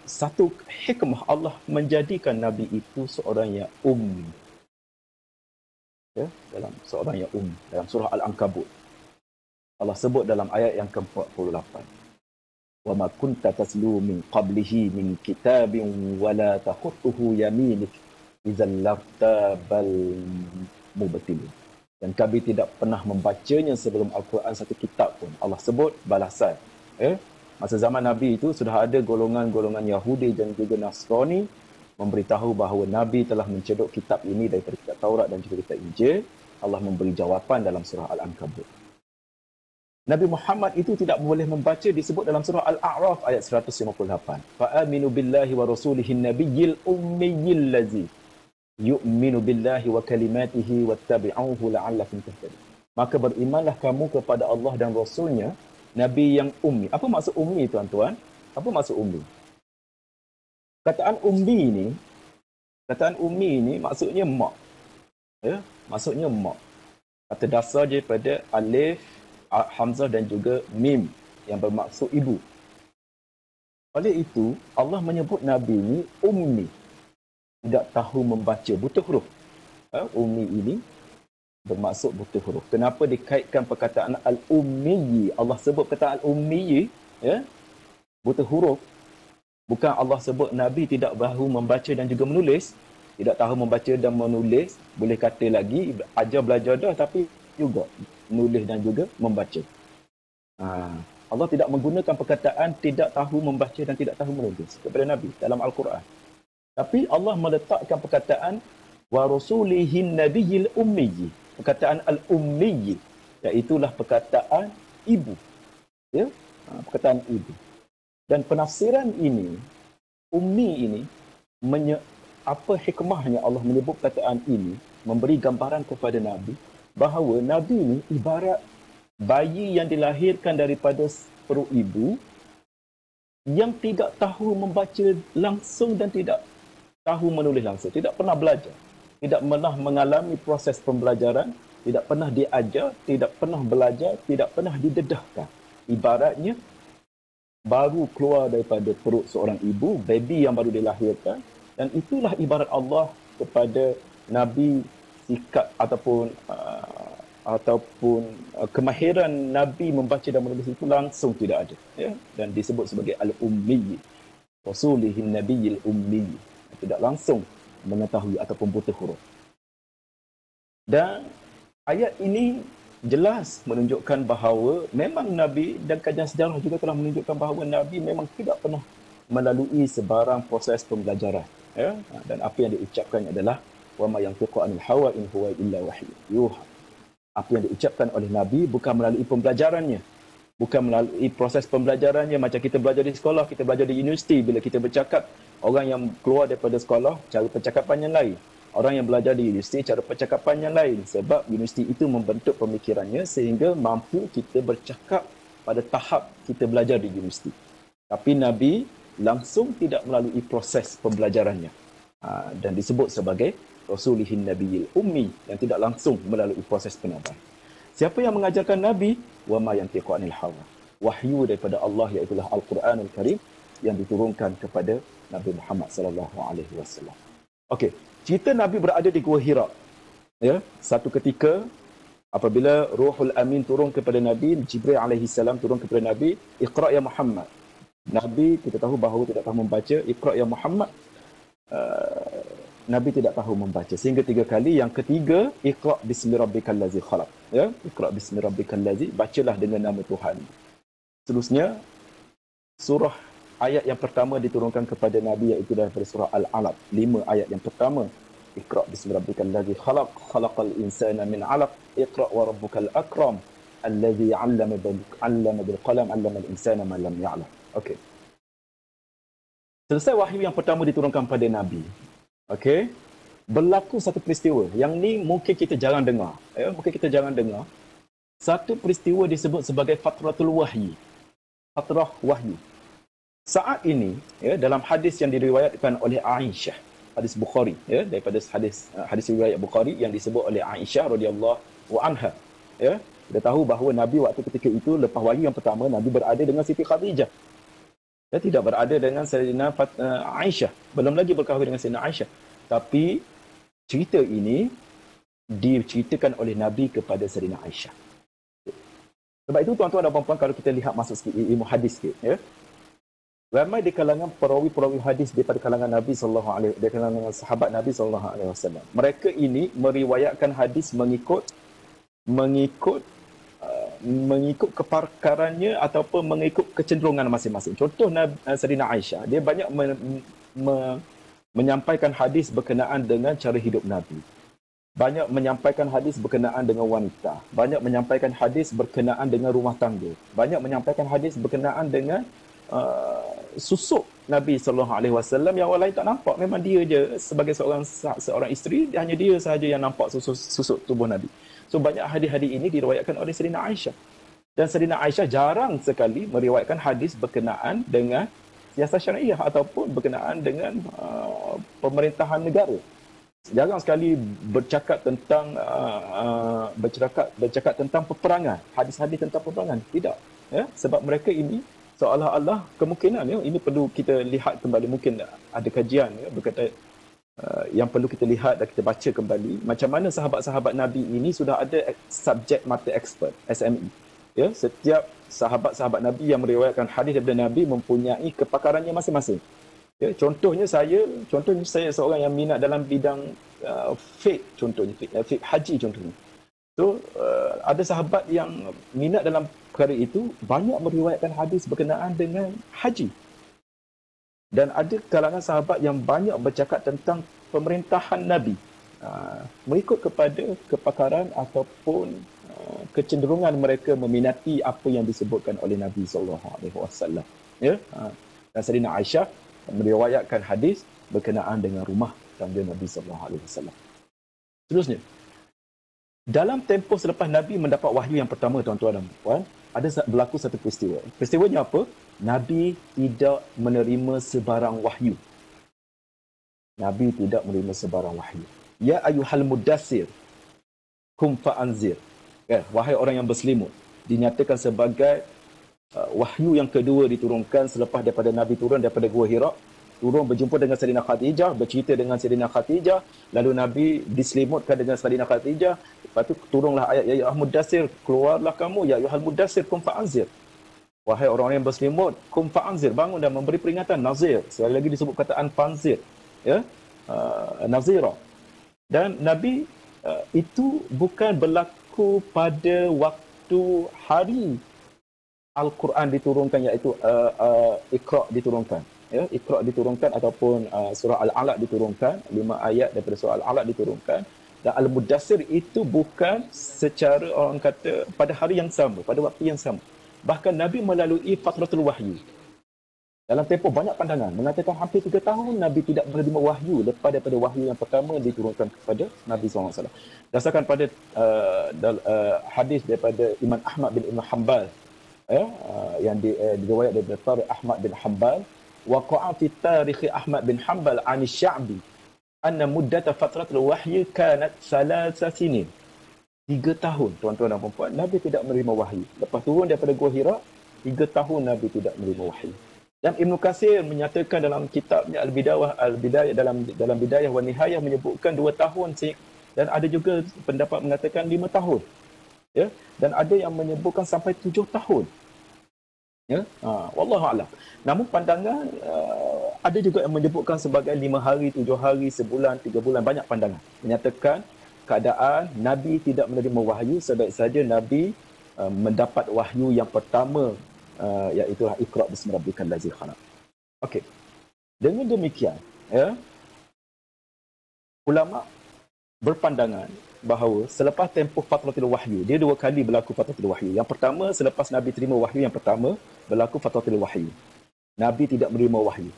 satu hikmah Allah menjadikan Nabi itu seorang yang ummi. Dalam seorang yang ummi. Dalam surah Al-Ankabut, Allah sebut dalam ayat yang ke-48. Wa ma kunta taslu min qablihi min kitabin wa la takhutuhu yaminik idzal lartabal mubtilun. Dan kami tidak pernah membacanya sebelum Al-Quran satu kitab pun. Allah sebut balasan. Masa zaman Nabi itu sudah ada golongan-golongan Yahudi dan juga Nasrani memberitahu bahawa Nabi telah mencedok kitab ini daripada kitab Taurat dan juga kitab Injil. Allah memberi jawapan dalam surah Al-Ankabut. Nabi Muhammad itu tidak boleh membaca, disebut dalam surah Al-A'raf ayat 158. Fa'aminu billahi wa rasulihin nabiyyil ummiyil lazi yu'minu billahi wa kalimatihi wattabi'uhu la'allakum tahtadun. Maka berimanlah kamu kepada Allah dan Rasulnya, Nabi yang ummi. Apa maksud ummi, tuan-tuan? Apa maksud ummi? Kataan ummi ini maksudnya mak. Maksudnya mak. Kata dasar daripada alif, hamzah dan juga mim yang bermaksud ibu. Oleh itu, Allah menyebut Nabi ini ummi. Tidak tahu membaca, buta huruf. Ummi ini bermaksud buta huruf. Kenapa dikaitkan perkataan al-ummi? Allah sebut perkataan al-ummi, buta huruf. Bukan Allah sebut Nabi tidak tahu membaca dan juga menulis. Tidak tahu membaca dan menulis. Boleh kata lagi, ajar belajar dah, tapi juga menulis dan juga membaca. Allah tidak menggunakan perkataan tidak tahu membaca dan tidak tahu menulis kepada Nabi dalam Al-Quran. Tapi Allah meletakkan perkataan wa rasulihin nabiyil ummi, perkataan al-ummi, iaitulah perkataan ibu. Perkataan ibu. Dan penafsiran ini, ummi ini, apa hikmahnya Allah menyebut perkataan ini, memberi gambaran kepada Nabi bahawa Nabi ini ibarat bayi yang dilahirkan daripada perut ibu yang tidak tahu membaca langsung dan tidak tahu menulis langsung, tidak pernah belajar, tidak pernah mengalami proses pembelajaran, tidak pernah diajar, tidak pernah belajar, tidak pernah didedahkan. Ibaratnya baru keluar daripada perut seorang ibu, baby yang baru dilahirkan. Dan itulah ibarat Allah kepada Nabi, sikap ataupun kemahiran Nabi membaca dan menulis itu langsung tidak ada. Dan disebut sebagai al-ummi, rasulihin nabiyil ummi. Tidak langsung mengetahui ataupun buta huruf. Dan ayat ini jelas menunjukkan bahawa memang Nabi, dan kajian sejarah juga telah menunjukkan bahawa Nabi memang tidak pernah melalui sebarang proses pembelajaran. Ya? Dan apa yang diucapkan adalah wa ma yantiqu anil hawa in huwa illa wahyu yuha. Apa yang diucapkan oleh Nabi bukan melalui pembelajarannya, bukan melalui proses pembelajarannya macam kita belajar di sekolah, kita belajar di universiti. Bila kita bercakap, orang yang keluar daripada sekolah, cara percakapannya lain. Orang yang belajar di universiti, cara percakapannya lain. Sebab universiti itu membentuk pemikirannya sehingga mampu kita bercakap pada tahap kita belajar di universiti. Tapi Nabi langsung tidak melalui proses pembelajarannya. Dan disebut sebagai Rasulihin Nabiyil Ummi, yang tidak langsung melalui proses penabahan. Siapa yang mengajarkan Nabi? Wa ma yantiqu anil hawa. Wahyu daripada Allah, iaitu Al-Quranul Karim yang diturunkan kepada Nabi Muhammad sallallahu alaihi wasallam. Okey, cerita Nabi berada di Gua Hira. Ya, satu ketika apabila Ruhul Amin turun kepada Nabi, Jibril alaihi salam turun kepada Nabi, Iqra ya Muhammad. Nabi kita tahu bahawa tidak tahu membaca, Iqra ya Muhammad. Nabi tidak tahu membaca sehingga 3 kali. Yang ketiga, Iqra bismi rabbikal ladzi khalaq. Ya, Iqra bismi rabbikal ladzi, bacalah dengan nama Tuhan. Seterusnya, surah ayat yang pertama diturunkan kepada Nabi iaitu daripada surah Al-Alaq. 5 ayat yang pertama. Iqra bismi rabbikal ladzi khalaq, khalaqal insana min 'alaq, Iqra wa rabbukal akram, alladzi 'allama bil qalam, 'allama al insana ma lam ya'lam. Okey. Selesai wahyu yang pertama diturunkan pada Nabi. Okey. Berlaku satu peristiwa. Yang ni mungkin kita jarang dengar. Mungkin kita jarang dengar. Satu peristiwa disebut sebagai fatratul wahyi. Fatrah wahyu. Saat ini, dalam hadis yang diriwayatkan oleh Aisyah, hadis Bukhari, daripada hadis riwayat Bukhari yang disebut oleh Aisyah radhiyallahu anha. Kita tahu bahawa Nabi waktu ketika itu lepas wahyu yang pertama, Nabi berada dengan Siti Khadijah. Dia tidak berada dengan Sayyidina Aisyah. Belum lagi berkahwin dengan Sayyidina Aisyah. Tapi cerita ini diceritakan oleh Nabi kepada Sayyidina Aisyah. Sebab itu tuan-tuan dan puan-puan, kalau kita lihat masuk sikit ilmu hadis sikit, ramai di kalangan perawi-perawi hadis daripada kalangan Nabi sallallahu alaihi, dari kalangan sahabat Nabi sallallahu alaihi wasallam. Mereka ini meriwayatkan hadis mengikut keparkarannya ataupun mengikut kecenderungan masing-masing. Contoh Sayyidina Aisyah, dia banyak menyampaikan hadis berkenaan dengan cara hidup Nabi. Banyak menyampaikan hadis berkenaan dengan wanita. Banyak menyampaikan hadis berkenaan dengan rumah tangga. Banyak menyampaikan hadis berkenaan dengan susuk Nabi sallallahu alaihi wasallam yang orang lain tak nampak. Memang dia je sebagai seorang isteri, hanya dia sahaja yang nampak susuk tubuh Nabi. So banyak hadis-hadis ini diriwayatkan oleh Sayyidina Aisyah. Dan Sayyidina Aisyah jarang sekali meriwayatkan hadis berkenaan dengan siasat syariah ataupun berkenaan dengan pemerintahan negara. Jarang sekali bercakap tentang bercakap tentang peperangan, hadis-hadis tentang peperangan. Tidak. Sebab mereka ini seolah-olah kemungkinan ini perlu kita lihat kembali, mungkin ada kajian berkata yang perlu kita lihat dan kita baca kembali macam mana sahabat-sahabat Nabi ini sudah ada subjek matter expert, SME. Setiap sahabat-sahabat Nabi yang meriwayatkan hadis daripada Nabi mempunyai kepakarannya masing-masing. Contohnya saya seorang yang minat dalam bidang fiqh, contohnya fiqh haji contohnya. So ada sahabat yang minat dalam perkara itu, banyak meriwayatkan hadis berkenaan dengan haji. Dan ada kalangan sahabat yang banyak bercakap tentang pemerintahan Nabi. Mengikut kepada kepakaran ataupun kecenderungan mereka meminati apa yang disebutkan oleh Nabi SAW. Dan Sayyidina Aisyah meriwayatkan hadis berkenaan dengan rumah tangga Nabi SAW. Seterusnya, dalam tempoh selepas Nabi mendapat wahyu yang pertama, tuan-tuan dan puan, ada berlaku satu peristiwa. Peristiwanya apa? Nabi tidak menerima sebarang wahyu. Nabi tidak menerima sebarang wahyu. Ya ayyuhal mudassir, kum fa'anzir. Wahai orang yang berselimut. Dinyatakan sebagai wahyu yang kedua diturunkan selepas daripada Nabi turun daripada Gua Hira. Turun berjumpa dengan Sayyidina Khadijah, bercerita dengan Sayyidina Khadijah, lalu Nabi diselimutkan dengan Sayyidina Khadijah. Lepas tu turunlah ayat ya ayyuhal mudassir, keluarlah kamu ya ayyuhal mudassir kum fa'anzir. Wahai orang-orang yang berselimut, kum fa'anzir, bangun dan memberi peringatan. Nazir, sekali lagi disebut kataan fanzir, nazira. Dan Nabi itu bukan berlaku pada waktu hari Al-Quran diturunkan, iaitu Iqra diturunkan. ya, Iqra diturunkan ataupun surah Al-Alaq diturunkan, 5 ayat daripada surah Al-Alaq diturunkan, dan Al-Mudassir itu bukan secara orang kata pada hari yang sama, pada waktu yang sama. Bahkan Nabi melalui fatratul wahyu. Dalam tempoh banyak pandangan mengatakan hampir 3 tahun Nabi tidak menerima wahyu lepas daripada wahyu yang pertama diturunkan kepada Nabi SAW. Dasarkan pada hadis daripada Imam Ahmad bin Ibn Hanbal, yang diriwayat daripada Tarikh Ahmad bin Hanbal, waqa'a fi tarikh Ahmad bin Hanbal 'an asy-Sya'bi anna muddat fatratul wahyi kanat 3 sinin. 3 tahun, tuan-tuan dan puan-puan, Nabi tidak menerima wahyu. Lepas turun daripada Gua Hira, 3 tahun Nabi tidak menerima wahyu. Dan Ibn Katsir menyatakan dalam kitabnya Al-Bidayah dalam Bidayah wa Nihayah menyebutkan 2 tahun, dan ada juga pendapat mengatakan 5 tahun. Ya, dan ada yang menyebutkan sampai 7 tahun. Ya, wallahu a'lam. Namun pandangan ada juga yang menyebutkan sebagai 5 hari, 7 hari, sebulan, 3 bulan, banyak pandangan menyatakan keadaan Nabi tidak menerima wahyu, sebaik saja Nabi mendapat wahyu yang pertama, iaitu Iqra bismi rabbikal ladzi khalaq. Okey. Dengan demikian, ya, ulama berpandangan bahawa selepas tempoh fatratul wahyu, dia 2 kali berlaku fatratul wahyu. Yang pertama, selepas Nabi terima wahyu yang pertama, berlaku fatratul wahyu. Nabi tidak menerima wahyu.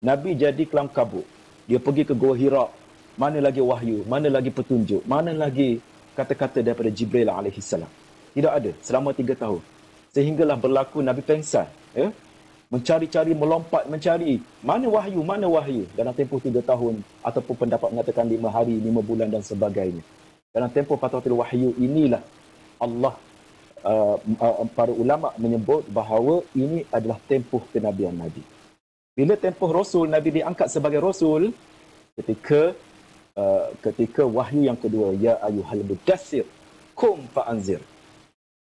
Nabi jadi kelam kabut. Dia pergi ke Gua Hira. Mana lagi wahyu? Mana lagi petunjuk? Mana lagi kata-kata daripada Jibril alaihissalam? Tidak ada selama 3 tahun. Sehinggalah berlaku Nabi pengsan, ya? Mencari-cari, melompat, mencari mana wahyu dalam tempoh 3 tahun, ataupun pendapat mengatakan 5 hari, 5 bulan dan sebagainya. Dalam tempoh fatratul wahyu inilah Allah, para ulama menyebut bahawa ini adalah tempoh kenabian Nabi. Bila tempoh Rasul, Nabi diangkat sebagai Rasul ketika wahyu yang kedua, ya ayyuhal mudassir qum fa'anzir.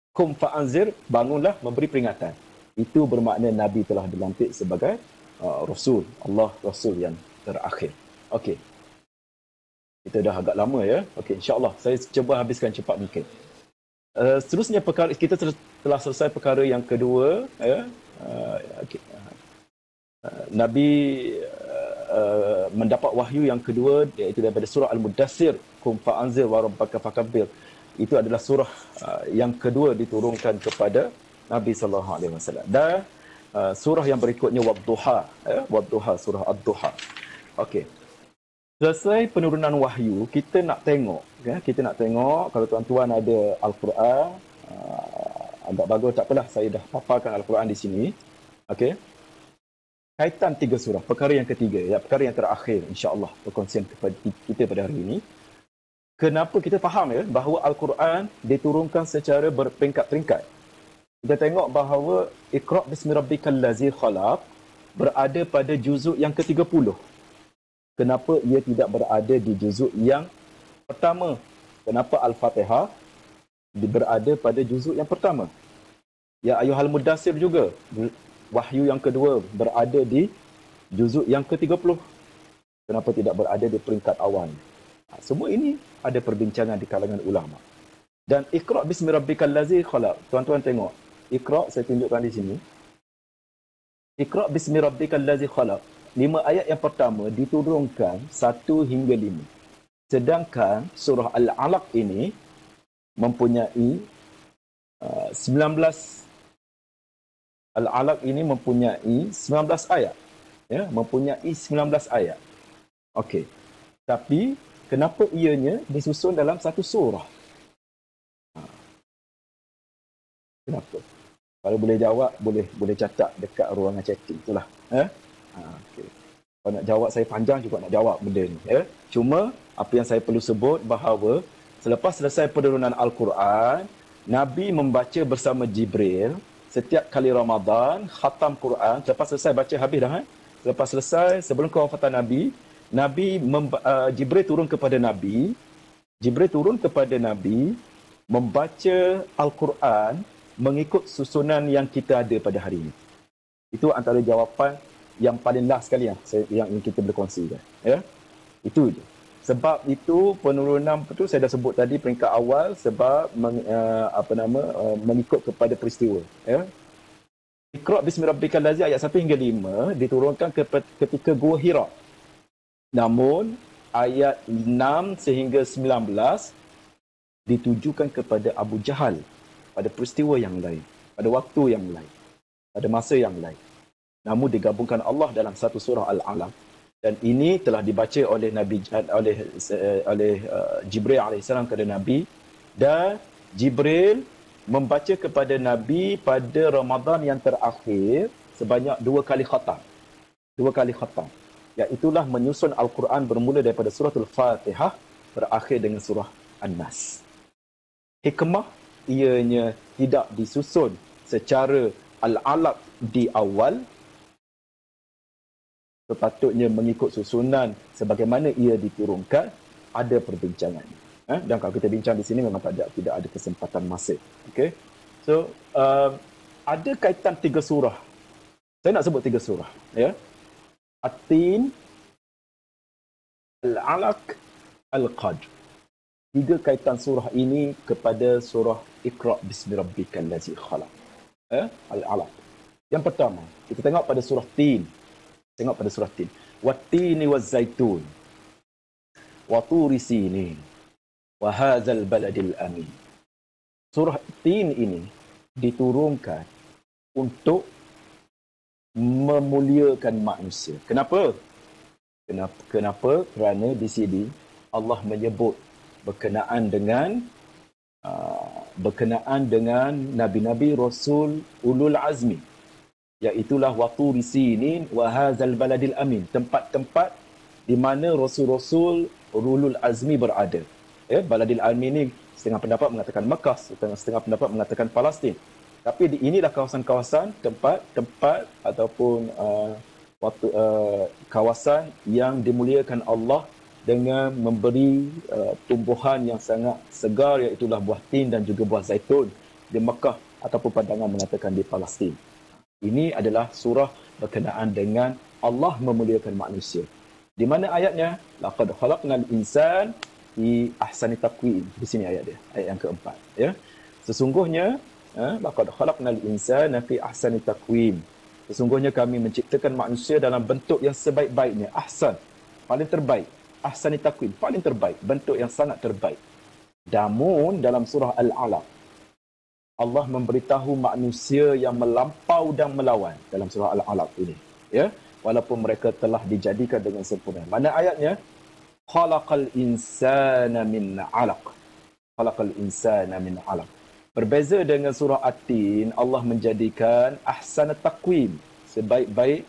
Qum fa'anzir, bangunlah, memberi peringatan. Itu bermakna Nabi telah dilantik sebagai Rasul. Allah Rasul yang terakhir. Okey. Kita dah agak lama, ya. Okey, insya-Allah saya cuba habiskan cepat mungkin. Seterusnya perkara, kita telah selesai perkara yang kedua, ya. Okay. Nabi mendapat wahyu yang kedua, iaitu daripada surah Al-Mudassir, qum fa'anzir wa rabbaka fakabbir. Itu adalah surah yang kedua diturunkan kepada Nabi sallallahu alaihi wasallam. Dan surah yang berikutnya Wadduha, Wadduha, surah Ad-Duha. Okey. Selesai penurunan wahyu, kita nak tengok, ya, kalau tuan-tuan ada Al-Quran, agak bagus, tak apalah, saya dah paparkan Al-Quran di sini. Okey. Kaitan 3 surah, perkara yang ketiga, ya, perkara yang terakhir, insya-Allah perkongsian kepada kita pada hari ini. Kenapa kita faham, ya, bahawa Al-Quran diturunkan secara berperingkat-peringkat. Kita tengok bahawa Iqra bismi rabbikal ladzi khalaq berada pada juzuk yang ke-30. Kenapa ia tidak berada di juzuk yang pertama? Kenapa Al-Fatihah berada pada juzuk yang pertama? Ya ayyuhal mudassir juga, wahyu yang kedua berada di juzuk yang ke-30. Kenapa tidak berada di peringkat awal? Semua ini ada perbincangan di kalangan ulama. Dan Iqra bismi rabbikal ladzi khalaq. Tuan-tuan tengok. Iqra, saya tunjukkan di sini. Iqra bismi rabbikal ladzi khalaq. 5 ayat yang pertama diturunkan 1 hingga 5. Sedangkan surah Al-Alaq ini mempunyai 19. Al-Alaq ini mempunyai 19 ayat. Ya, mempunyai 19 ayat. Okey. Tapi kenapa ianya disusun dalam satu surah? Kenapa? Kalau boleh jawab, boleh catat dekat ruangan chatting itulah. Okay. Kalau nak jawab, saya panjang juga nak jawab benda ni. Ya? Cuma apa yang saya perlu sebut bahawa selepas selesai penurunan Al-Quran, Nabi membaca bersama Jibril setiap kali Ramadan, khatam Quran. Selepas selesai baca habis dah. Selepas selesai, sebelum kewafatan Nabi, Jibril turun kepada Nabi membaca Al-Quran mengikut susunan yang kita ada pada hari ini. Itu antara jawapan yang paling last sekali yang kita boleh kongsikan. Ya? Itu je. Sebab itu penurunan itu saya dah sebut tadi peringkat awal sebab mengikut kepada peristiwa. Ya? Iqra' bismi rabbikal ladzi ayat 1 hingga 5 diturunkan ketika Gua Hira. Namun ayat 6 sehingga 19 ditujukan kepada Abu Jahal pada peristiwa yang lain, pada waktu yang lain, pada masa yang lain. Namun digabungkan Allah dalam satu surah Al-Alaq, dan ini telah dibaca oleh Jibril alaihissalam kepada Nabi, dan Jibril membaca kepada Nabi pada Ramadan yang terakhir sebanyak 2 kali khatam. 2 kali khatam. Iaitulah menyusun Al-Quran bermula daripada suratul Fatihah berakhir dengan surah An-Nas. Hikmah ianya tidak disusun secara Al-Alaq di awal, sepatutnya mengikut susunan sebagaimana ia diturunkan. Ada perbincangan. Dan kalau kita bincang di sini memang tidak ada kesempatan masa. Okay? So, ada kaitan 3 surah. Saya nak sebut 3 surah. Ya? At-Tin, Al-Alaq, Al-Qadr. 3 kaitan surah ini kepada surah Iqra' bismi rabbikal ladzi khalaq. Al-Alaq. Yang pertama, kita tengok pada surah Tin. Tengok pada surah Tin. Wat-tini waz-zaitun. Wa turi sinin. Wa hadzal baladil amin. Surah Tin ini diturunkan untuk memuliakan manusia. Kenapa? Kenapa? Kerana di sini Allah menyebut berkenaan dengan nabi-nabi, rasul, ulul azmi, iaitulah waturi sinin wa hadzal baladil amin, tempat-tempat di mana rasul-rasul ulul azmi berada. Ya, baladil amin ini setengah pendapat mengatakan Mekah, setengah pendapat mengatakan Palestin. Tapi inilah kawasan-kawasan, tempat-tempat ataupun kawasan yang dimuliakan Allah dengan memberi tumbuhan yang sangat segar, iaitulah buah tin dan juga buah zaitun di Mekah, ataupun pandangan mengatakan di Palestin. Ini adalah surah berkenaan dengan Allah memuliakan manusia. Di mana ayatnya? Laqad khalaqnal insan fi ahsani taqwim. Di sini ayat dia, ayat yang keempat. Ya, sesungguhnya laqad khalaqnal insana fi ahsani taqwim. Sesungguhnya kami menciptakan manusia dalam bentuk yang sebaik-baiknya. Ahsan, paling terbaik. Ahsani taqwim, paling terbaik, bentuk yang sangat terbaik. Namun dalam surah Al-Alaq, Allah memberitahu manusia yang melampau dan melawan dalam surah Al-Alaq ini. Ya, walaupun mereka telah dijadikan dengan sempurna. Mana ayatnya? Khalaqal insana min 'alaq. Khalaqal insana min 'alaq. Berbeza dengan surah At-Tin, Allah menjadikan ahsan taqwim, sebaik-baik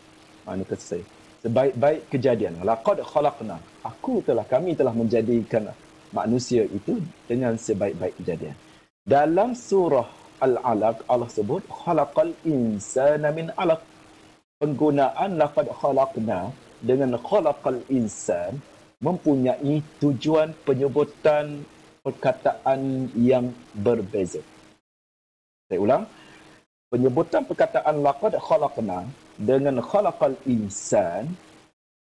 sebaik-baik kejadian. Laqad khalaqna. Kami telah menjadikan manusia itu dengan sebaik-baik kejadian. Dalam surah Al-Alaq, Allah sebut khalaqal insana min 'alaq. Penggunaan laqad khalaqna dengan khalaqal insan mempunyai tujuan penyebutan perkataan yang berbeza. Saya ulang. Penyebutan perkataan laqad khalaqna dengan khalaqal insan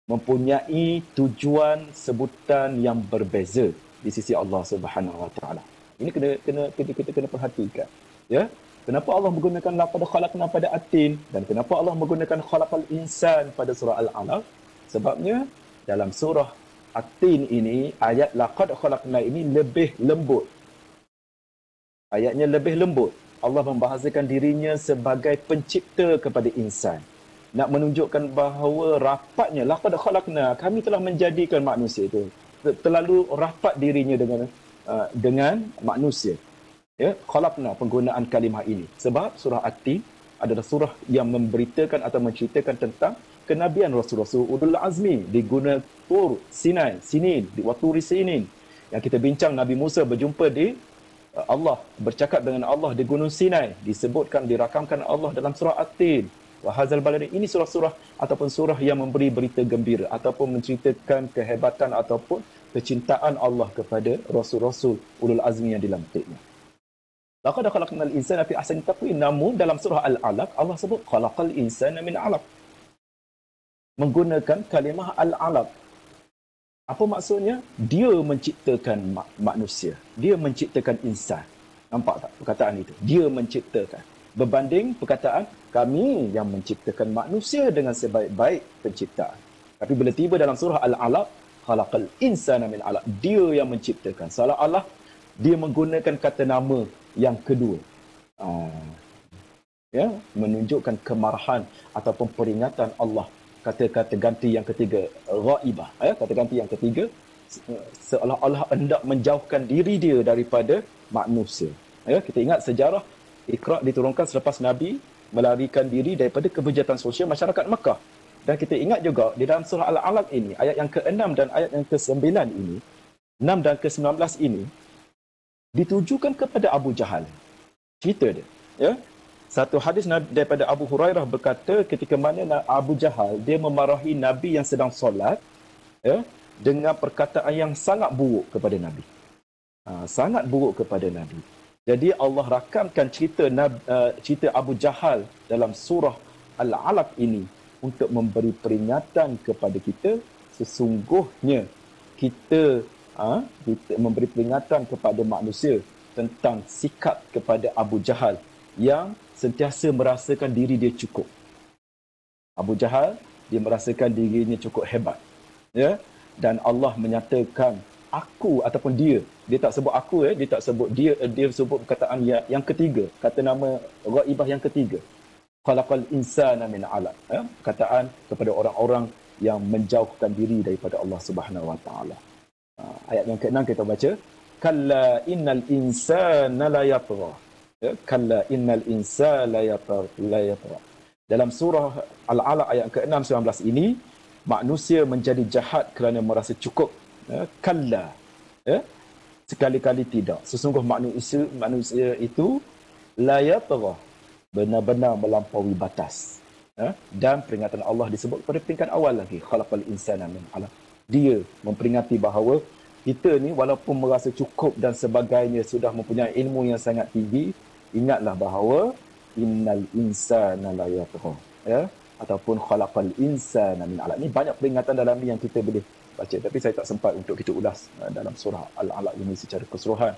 mempunyai tujuan sebutan yang berbeza di sisi Allah Subhanahu Wa Taala. Ini kita kena perhatikan. Ya, kenapa Allah menggunakan laqad khalaqna pada At-Tin dan kenapa Allah menggunakan khalaqal insan pada surah Al-Alaq? Sebabnya dalam surah At-Tin ini ayat laqad khalaqna ini lebih lembut. Ayatnya lebih lembut. Allah membahasakan dirinya sebagai pencipta kepada insan. Nak menunjukkan bahawa rapatnya, laqad khalaqna, kami telah menjadikan manusia itu. Terlalu rapat dirinya dengan manusia. Ya, khalaqna, penggunaan kalimah ini. Sebab surah At-Tin adalah surah yang memberitakan atau menceritakan tentang kenabian Rasul-Rasul Ulul Azmi di Gunung Tur, Sinai, Sinin, di Waturi Sinin. Yang kita bincang Nabi Musa berjumpa di Allah, bercakap dengan Allah di Gunung Sinai, disebutkan, dirakamkan Allah dalam surah At-Tin. Wa hadzal balad, ini surah-surah ataupun surah yang memberi berita gembira ataupun menceritakan kehebatan ataupun kecintaan Allah kepada Rasul-Rasul Ulul Azmi yang dilantiknya. Laqad khalaqnal insana fi ahsani taqwim. Namun dalam surah Al-Alaq Allah sebut khalaqal insana min 'alaq. Menggunakan kalimah Al-Alaq. Apa maksudnya? Dia menciptakan manusia. Dia menciptakan insan. Nampak tak perkataan itu? Dia menciptakan. berbanding perkataan kami yang menciptakan manusia dengan sebaik-baik penciptaan. Tapi bila tiba dalam surah Al-Alaq, khalaqal insana min 'alaq, dia yang menciptakan. Seolah-olah dia menggunakan kata nama yang kedua. Ya, menunjukkan kemarahan ataupun peringatan Allah. Kata-kata ganti yang ketiga, ghaibah, ya, kata ganti yang ketiga seolah-olah hendak menjauhkan diri dia daripada manusia. Ya, kita ingat sejarah Iqra diturunkan selepas Nabi melarikan diri daripada kebejatan sosial masyarakat Mekah. Dan kita ingat juga di dalam surah Al-Alaq ini, ayat yang ke-6 dan ayat yang ke-9 ini, 6 dan ke-19 ini, ditujukan kepada Abu Jahal. Cerita dia. Ya? Satu hadis daripada Abu Hurairah berkata ketika mana Abu Jahal, dia memarahi Nabi yang sedang solat, ya, dengan perkataan yang sangat buruk kepada Nabi. Sangat buruk kepada Nabi. Jadi Allah rakamkan cerita Abu Jahal dalam surah Al-Alaq ini untuk memberi peringatan kepada kita. Sesungguhnya kita memberi peringatan kepada manusia tentang sikap kepada Abu Jahal yang sentiasa merasakan diri dia cukup. Abu Jahal, dia merasakan dirinya cukup hebat. Ya? Dan Allah menyatakan aku ataupun dia tak sebut aku, dia tak sebut dia sebut perkataan yang ketiga, kata nama ghaibah yang ketiga, khalaqal insana min 'alaq, perkataan kepada orang-orang yang menjauhkan diri daripada Allah Subhanahu Wa Taala. Ayat yang ke-6 kita baca, kalla innal insana la yatgha, kalla innal insana la yatgha. Dalam surah Al-Alaq ayat ke-6 19 ini, manusia menjadi jahat kerana merasa cukup. Kalla, sekali-kali tidak. Sesungguh manusia itu la yatgha, benar-benar melampaui batas. Dan peringatan Allah disebut pada peringkat awal lagi, khalaqal insana min 'alaq. Dia memperingati bahawa kita ni walaupun merasa cukup dan sebagainya, sudah mempunyai ilmu yang sangat tinggi, ingatlah bahawa innal insana la yatgha, ataupun khalaqal insana min 'alaq. Ni banyak peringatan dalam ni yang kita boleh baca, tapi saya tak sempat untuk kita ulas dalam surah Al-Alaq ini secara keseluruhan.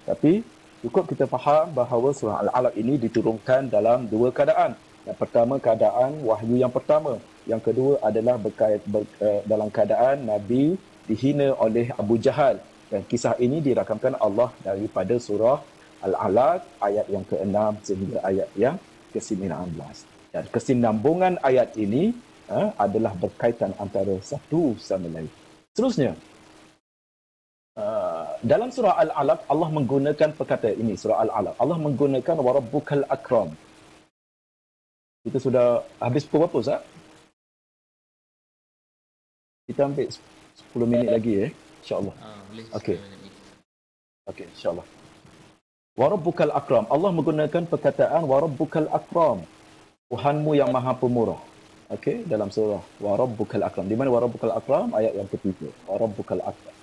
Tapi cukup kita faham bahawa surah Al-Alaq ini diturunkan dalam dua keadaan. Yang pertama, keadaan wahyu yang pertama. Yang kedua adalah dalam keadaan Nabi dihina oleh Abu Jahal. Dan kisah ini dirakamkan Allah daripada surah Al-Alaq ayat yang ke-6 sehingga ayat yang ke-19. Dan kesinambungan ayat ini adalah berkaitan antara satu sama lain. Seterusnya, dalam surah Al-Alaq Allah menggunakan perkataan ini, surah Al-Alaq Allah menggunakan warabbukal akram. Kita sudah habis pukul berapa, Ustaz? Kita ambil 10 minit lagi, insya-Allah. Boleh. Okey. Okey, insya-Allah. Warabbukal akram. Allah menggunakan perkataan warabbukal akram. Tuhanmu yang Maha Pemurah. Okey, dalam surah warabbukal akram. Di mana warabbukal akram? Ayat yang ketiga. Warabbukal akram.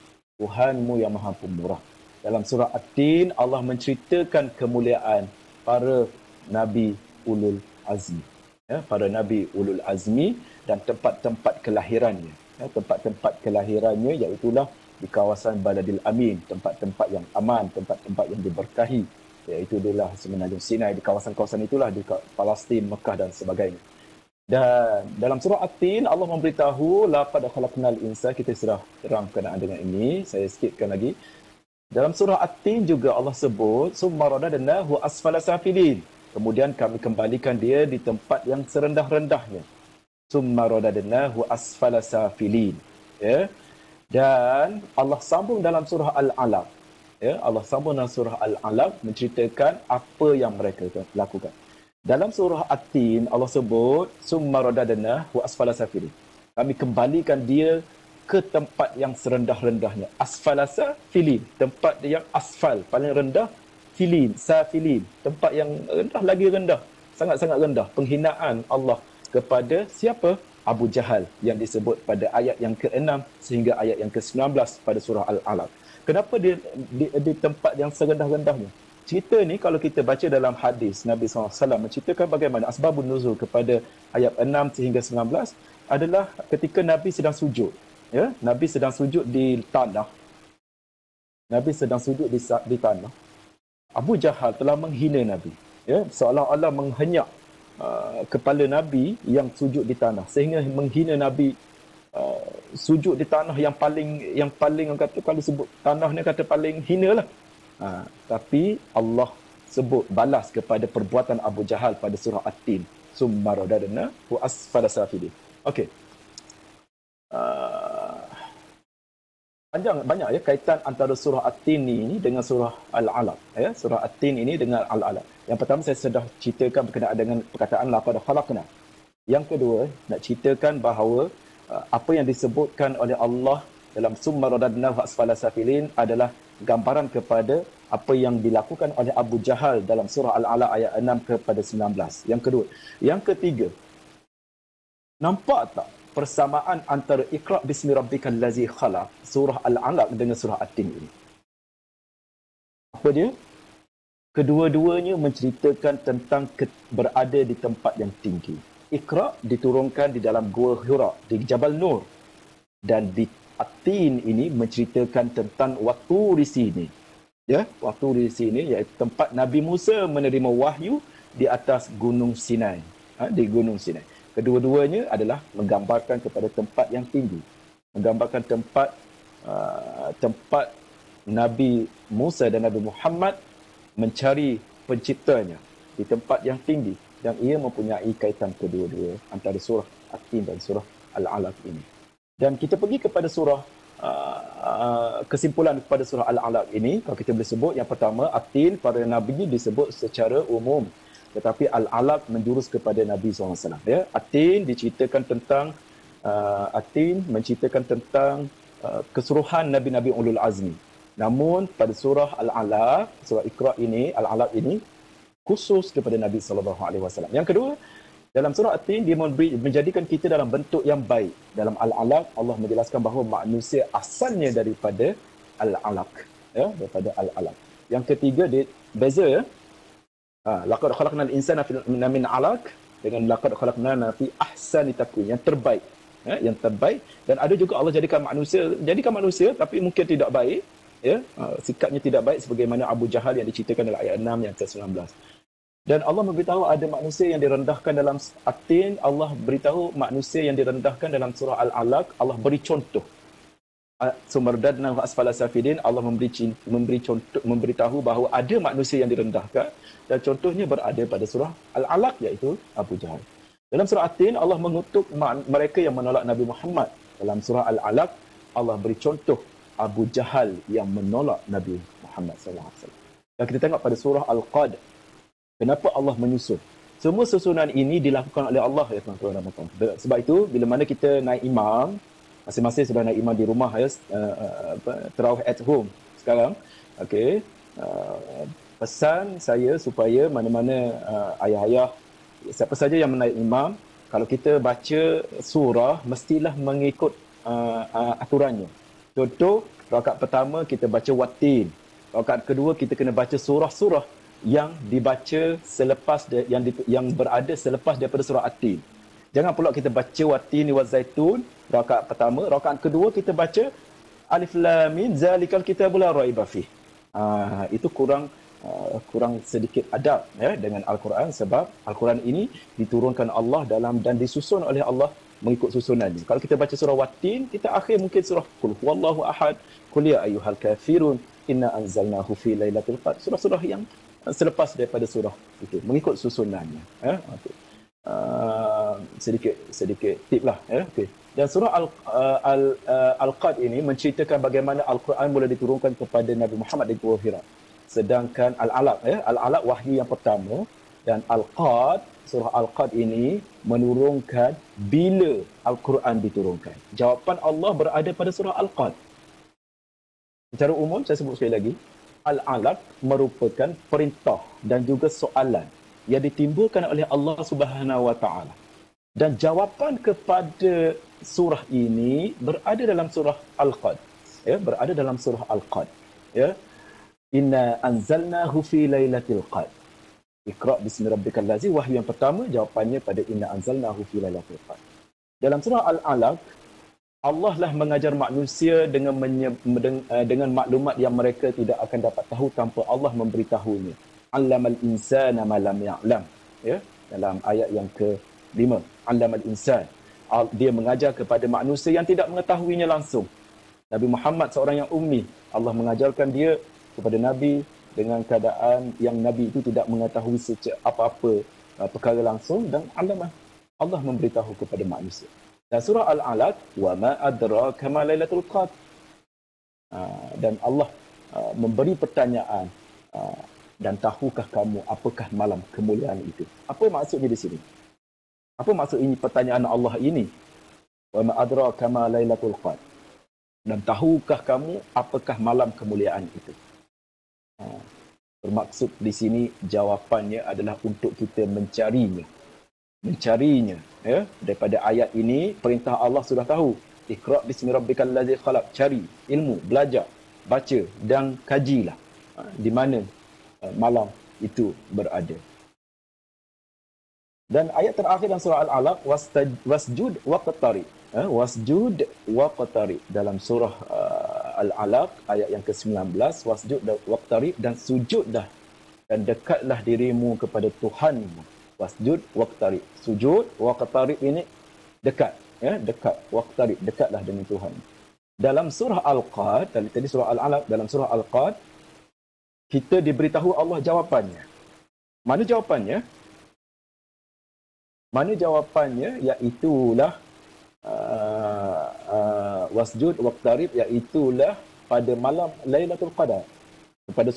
Tuhanmu yang Maha Pemurah. Dalam surah At-Tin Allah menceritakan kemuliaan para nabi ulul azmi. Para nabi ulul azmi dan tempat-tempat kelahirannya. Tempat-tempat kelahirannya iaitulah di kawasan Baladil Amin, tempat-tempat yang aman, tempat-tempat yang diberkahi, iaitu adalah Semenanjung Sinai, di kawasan-kawasan itulah di Palestin, Mekah dan sebagainya. Dan dalam surah At-Tin Allah memberitahu laqad khalaqnal insa, kita sudah terang berkenaan dengan ini, saya skipkan lagi. Dalam surah At-Tin juga Allah sebut summa radadnahu asfala safilin, kemudian kami kembalikan dia di tempat yang serendah-rendahnya. Summa radadnahu asfala safilin. Dan Allah sambung dalam surah Al-Alaq. Allah sambung dalam surah Al-Alaq menceritakan apa yang mereka lakukan. Dalam surah At-Tin Allah sebut summa radadnahu asfala safilin. Kami kembalikan dia ke tempat yang serendah-rendahnya. Asfala safilin, tempat yang asfal, paling rendah, filin, safilin, tempat yang rendah lagi rendah, sangat-sangat rendah. Penghinaan Allah kepada siapa? Abu Jahal yang disebut pada ayat yang ke-6 sehingga ayat yang ke-19 pada surah Al-Alaq. Kenapa dia di tempat yang serendah-rendahnya? Cerita ni kalau kita baca dalam hadis Nabi SAW menceritakan bagaimana asbabun nuzul kepada ayat 6 sehingga 19 adalah ketika Nabi sedang sujud. Nabi sedang sujud di tanah. Nabi sedang sujud di tanah. Abu Jahal telah menghina Nabi. Ya, seolah-olah menghenyak kepala Nabi yang sujud di tanah sehingga menghina Nabi. Sujud di tanah yang paling orang kata, kalau sebut tanah ni kata paling hina lah. Tapi Allah sebut balas kepada perbuatan Abu Jahal pada surah At-Tin, summa radadna wa asfala safilin. Okey. Banyak ya kaitan antara surah At-Tin ini dengan surah Al-Alaq, ya. Surah At-Tin ini dengan Al-Alaq. Yang pertama saya sudah ceritakan berkenaan dengan perkataan laqad khalaqna. Yang kedua, nak ceritakan bahawa apa yang disebutkan oleh Allah dalam summa radadna wa asfala safilin adalah gambaran kepada apa yang dilakukan oleh Abu Jahal dalam surah Al-Alaq ayat 6 kepada 19. Yang kedua. Yang ketiga, nampak tak persamaan antara Iqra' bismi rabbikal ladzi khalaq, surah Al-Alaq dengan surah At-Tin ini? Apa dia? Kedua-duanya menceritakan tentang berada di tempat yang tinggi. Iqra' diturunkan di dalam Gua Hira di Jabal Nur, dan di At-Tin ini menceritakan tentang waktu di sini. Ya, waktu di sini iaitu tempat Nabi Musa menerima wahyu di atas Gunung Sinai. Di Gunung Sinai. Kedua-duanya adalah menggambarkan kepada tempat yang tinggi. Menggambarkan tempat Nabi Musa dan Nabi Muhammad mencari penciptanya di tempat yang tinggi, dan ia mempunyai kaitan kedua-dua antara surah At-Tin dan surah Al-Alaq ini. Dan kita pergi kepada surah kesimpulan kepada surah Al-Alaq ini, kalau kita boleh sebut, yang pertama At-Tin para nabi disebut secara umum, tetapi Al-Alaq menjurus kepada Nabi SAW. Ya, At-Tin diceritakan tentang At-Tin menceritakan tentang keseluruhan nabi-nabi ulul azmi. Namun pada surah Al-Alaq, surah Iqra' ini, Al-Alaq ini khusus kepada Nabi SAW. Yang kedua, dalam surah At-Tin dia menjadikan kita dalam bentuk yang baik. Dalam Al-Alaq Allah menjelaskan bahawa manusia asalnya daripada Al-Alaq, ya, daripada Al-Alaq. Yang ketiga, dia beza, ya. Laqad khalaqnal insana min 'alaq dengan laqad khalaqnana fi ahsani taqwim, yang terbaik, ya, yang terbaik. Dan ada juga Allah jadikan manusia tapi mungkin tidak baik, ya, sikapnya tidak baik sebagaimana Abu Jahal yang diceritakan dalam ayat 6 yang ke-19. Dan Allah memberitahu ada manusia yang direndahkan dalam At-Tin. Allah beritahu manusia yang direndahkan dalam surah Al-Alaq. Allah beri contoh. Sumardadna wa asfala safilin. Allah memberitahu bahawa ada manusia yang direndahkan, dan contohnya berada pada surah Al-Alaq, iaitu Abu Jahal. Dalam surah At-Tin Allah mengutuk mereka yang menolak Nabi Muhammad. Dalam surah Al-Alaq Allah beri contoh Abu Jahal yang menolak Nabi Muhammad SAW. Dan kita tengok pada surah Al-Qad, kenapa Allah menyusun. Semua susunan ini dilakukan oleh Allah, ya tuan-tuan dan puan-puan. Sebab itu bila mana kita naik imam, masing-masing sudah naik imam di rumah, ya, tarawih at home sekarang. Okey. Pesan saya supaya mana-mana ayah-ayah, siapa saja yang menaik imam, kalau kita baca surah mestilah mengikut aturannya. Contoh, rakaat pertama kita baca Wat-Tin. Rakaat kedua kita kena baca surah-surah yang dibaca selepas yang berada selepas daripada surah At-Tin. Jangan pula kita baca Wat-Tin wa Zaitun rakaat pertama, rakaat kedua kita baca Alif Lam Mim zalikal kitabul la raiba fih. Itu kurang sedikit adab, ya, dengan Al-Quran, sebab Al-Quran ini diturunkan Allah dan disusun oleh Allah mengikut susunannya. Kalau kita baca surah Wat-Tin, kita akhir mungkin surah Qul huwallahu ahad, Qul ya ayyuhal kafirun, inna anzalnahu fi lailatul qadr. Surah-surah yang selepas daripada surah itu mengikut susunannya, ya. Okey. Sedikit tip lah, ya. Okey. Dan surah Al-Qad ini menceritakan bagaimana Al-Quran mula diturunkan kepada Nabi Muhammad di Gua Hira. Sedangkan Al-Alaq, ya, Al-Alaq wahyu yang pertama, dan Al-Qad, surah Al-Qad ini menurunkan bila Al-Quran diturunkan. Jawapan Allah berada pada surah Al-Qad. Secara umum, saya sebut sekali lagi, Al-Alaq merupakan perintah dan juga soalan yang ditimbulkan oleh Allah Subhanahu Wa Taala. Dan jawapan kepada surah ini berada dalam surah Al-Qad. Ya, berada dalam surah Al-Qad. Ya. Inna anzalnahu fi lailatul qadr. Iqra' bismi rabbikal ladzi, wahyu yang pertama, jawapannya pada inna anzalnahu fi lailatul qadr. Dalam surah Al-Alaq, Allah lah mengajar manusia dengan maklumat yang mereka tidak akan dapat tahu tanpa Allah memberitahunya. 'allamal insana ma lam ya'lam. Ya, dalam ayat yang ke-5, 'allamal insan. Dia mengajar kepada manusia yang tidak mengetahuinya langsung. Nabi Muhammad seorang yang ummi. Allah mengajarkan dia kepada Nabi dengan keadaan yang Nabi itu tidak mengetahui apa-apa perkara langsung, dan Allah memberitahu kepada manusia. Dan surah Al-Alaq, wa ma adraka ma lailatul qadr. Dan Allah memberi pertanyaan, dan tahukah kamu apakah malam kemuliaan itu? Apa maksudnya di sini? Apa maksud ini pertanyaan Allah ini? Wa ma adraka ma lailatul qadr. Dan tahukah kamu apakah malam kemuliaan itu? Bermaksud di sini jawapannya adalah untuk kita mencarinya. Ya, daripada ayat ini perintah Allah sudah tahu. Iqra bismi rabbikal ladzi khalaq. Cari ilmu, belajar, baca dan kajilah di mana malam itu berada. Dan ayat terakhir dalam surah Al-Alaq, wasjud waqtarib. Wasjud waqtarib dalam surah Al-Alaq ayat yang ke-19, wasjud waqtarib, dan sujudlah dan dekatlah dirimu kepada Tuhanmu. Wasjud waqtarib. Sujud waqtarib ini dekat, ya, dekat. Waqtarib, dekatlah dengan Tuhan. Dalam surah Al-Qad, tadi surah Al-Alaq, dalam surah Al-Qad kita diberitahu Allah jawapannya. Mana jawapannya? Mana jawapannya? Iaitulah wasjud waqtarib, iaitulah pada malam Lailatul Qadar. Pada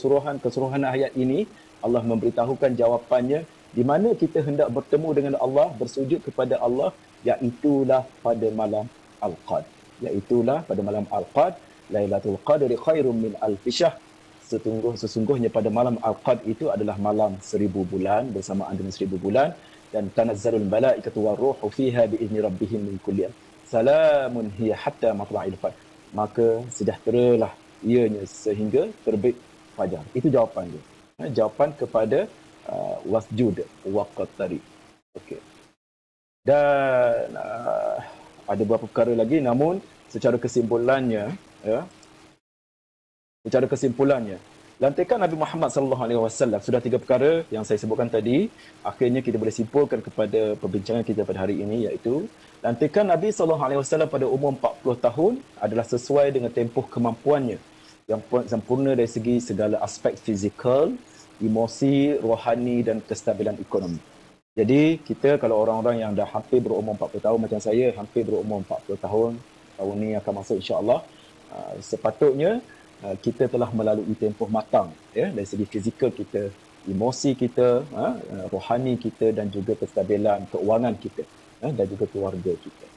keseluruhan ayat ini Allah memberitahukan jawapannya di mana kita hendak bertemu dengan Allah, bersujud kepada Allah, iaitulah pada malam Al-Qadr. Iaitulah pada malam Al-Qadr, Lailatul Qadri khairum min alfi syahr. Sesungguhnya pada malam Al-Qadr itu adalah malam 1000 bulan, bersamaan dengan 1000 bulan, dan tanazzalul malaikatu waruhu fiha biizni rabbihim min kulli amr. Salamun hiya hatta matla'il fajr. Maka sejahteralah ianya sehingga terbit fajar. Itu jawapan dia. Jawapan kepada wasjud waqtarib. Okey. Dan ada beberapa perkara lagi, namun secara kesimpulannya, ya, lantikan Nabi Muhammad SAW sudah 3 perkara yang saya sebutkan tadi. Akhirnya kita boleh simpulkan kepada perbincangan kita pada hari ini, iaitu lantikan Nabi SAW pada umur 40 tahun adalah sesuai dengan tempoh kemampuannya yang sempurna dari segi segala aspek fizikal, emosi, rohani dan kestabilan ekonomi. Jadi kita kalau orang-orang yang dah hampir berumur 40 tahun macam saya, hampir berumur 40 tahun, tahun ni akan masuk insya-Allah, sepatutnya kita telah melalui tempoh matang, ya, dari segi fizikal kita, emosi kita, rohani kita, dan juga kestabilan keuangan kita, dan juga keluarga kita.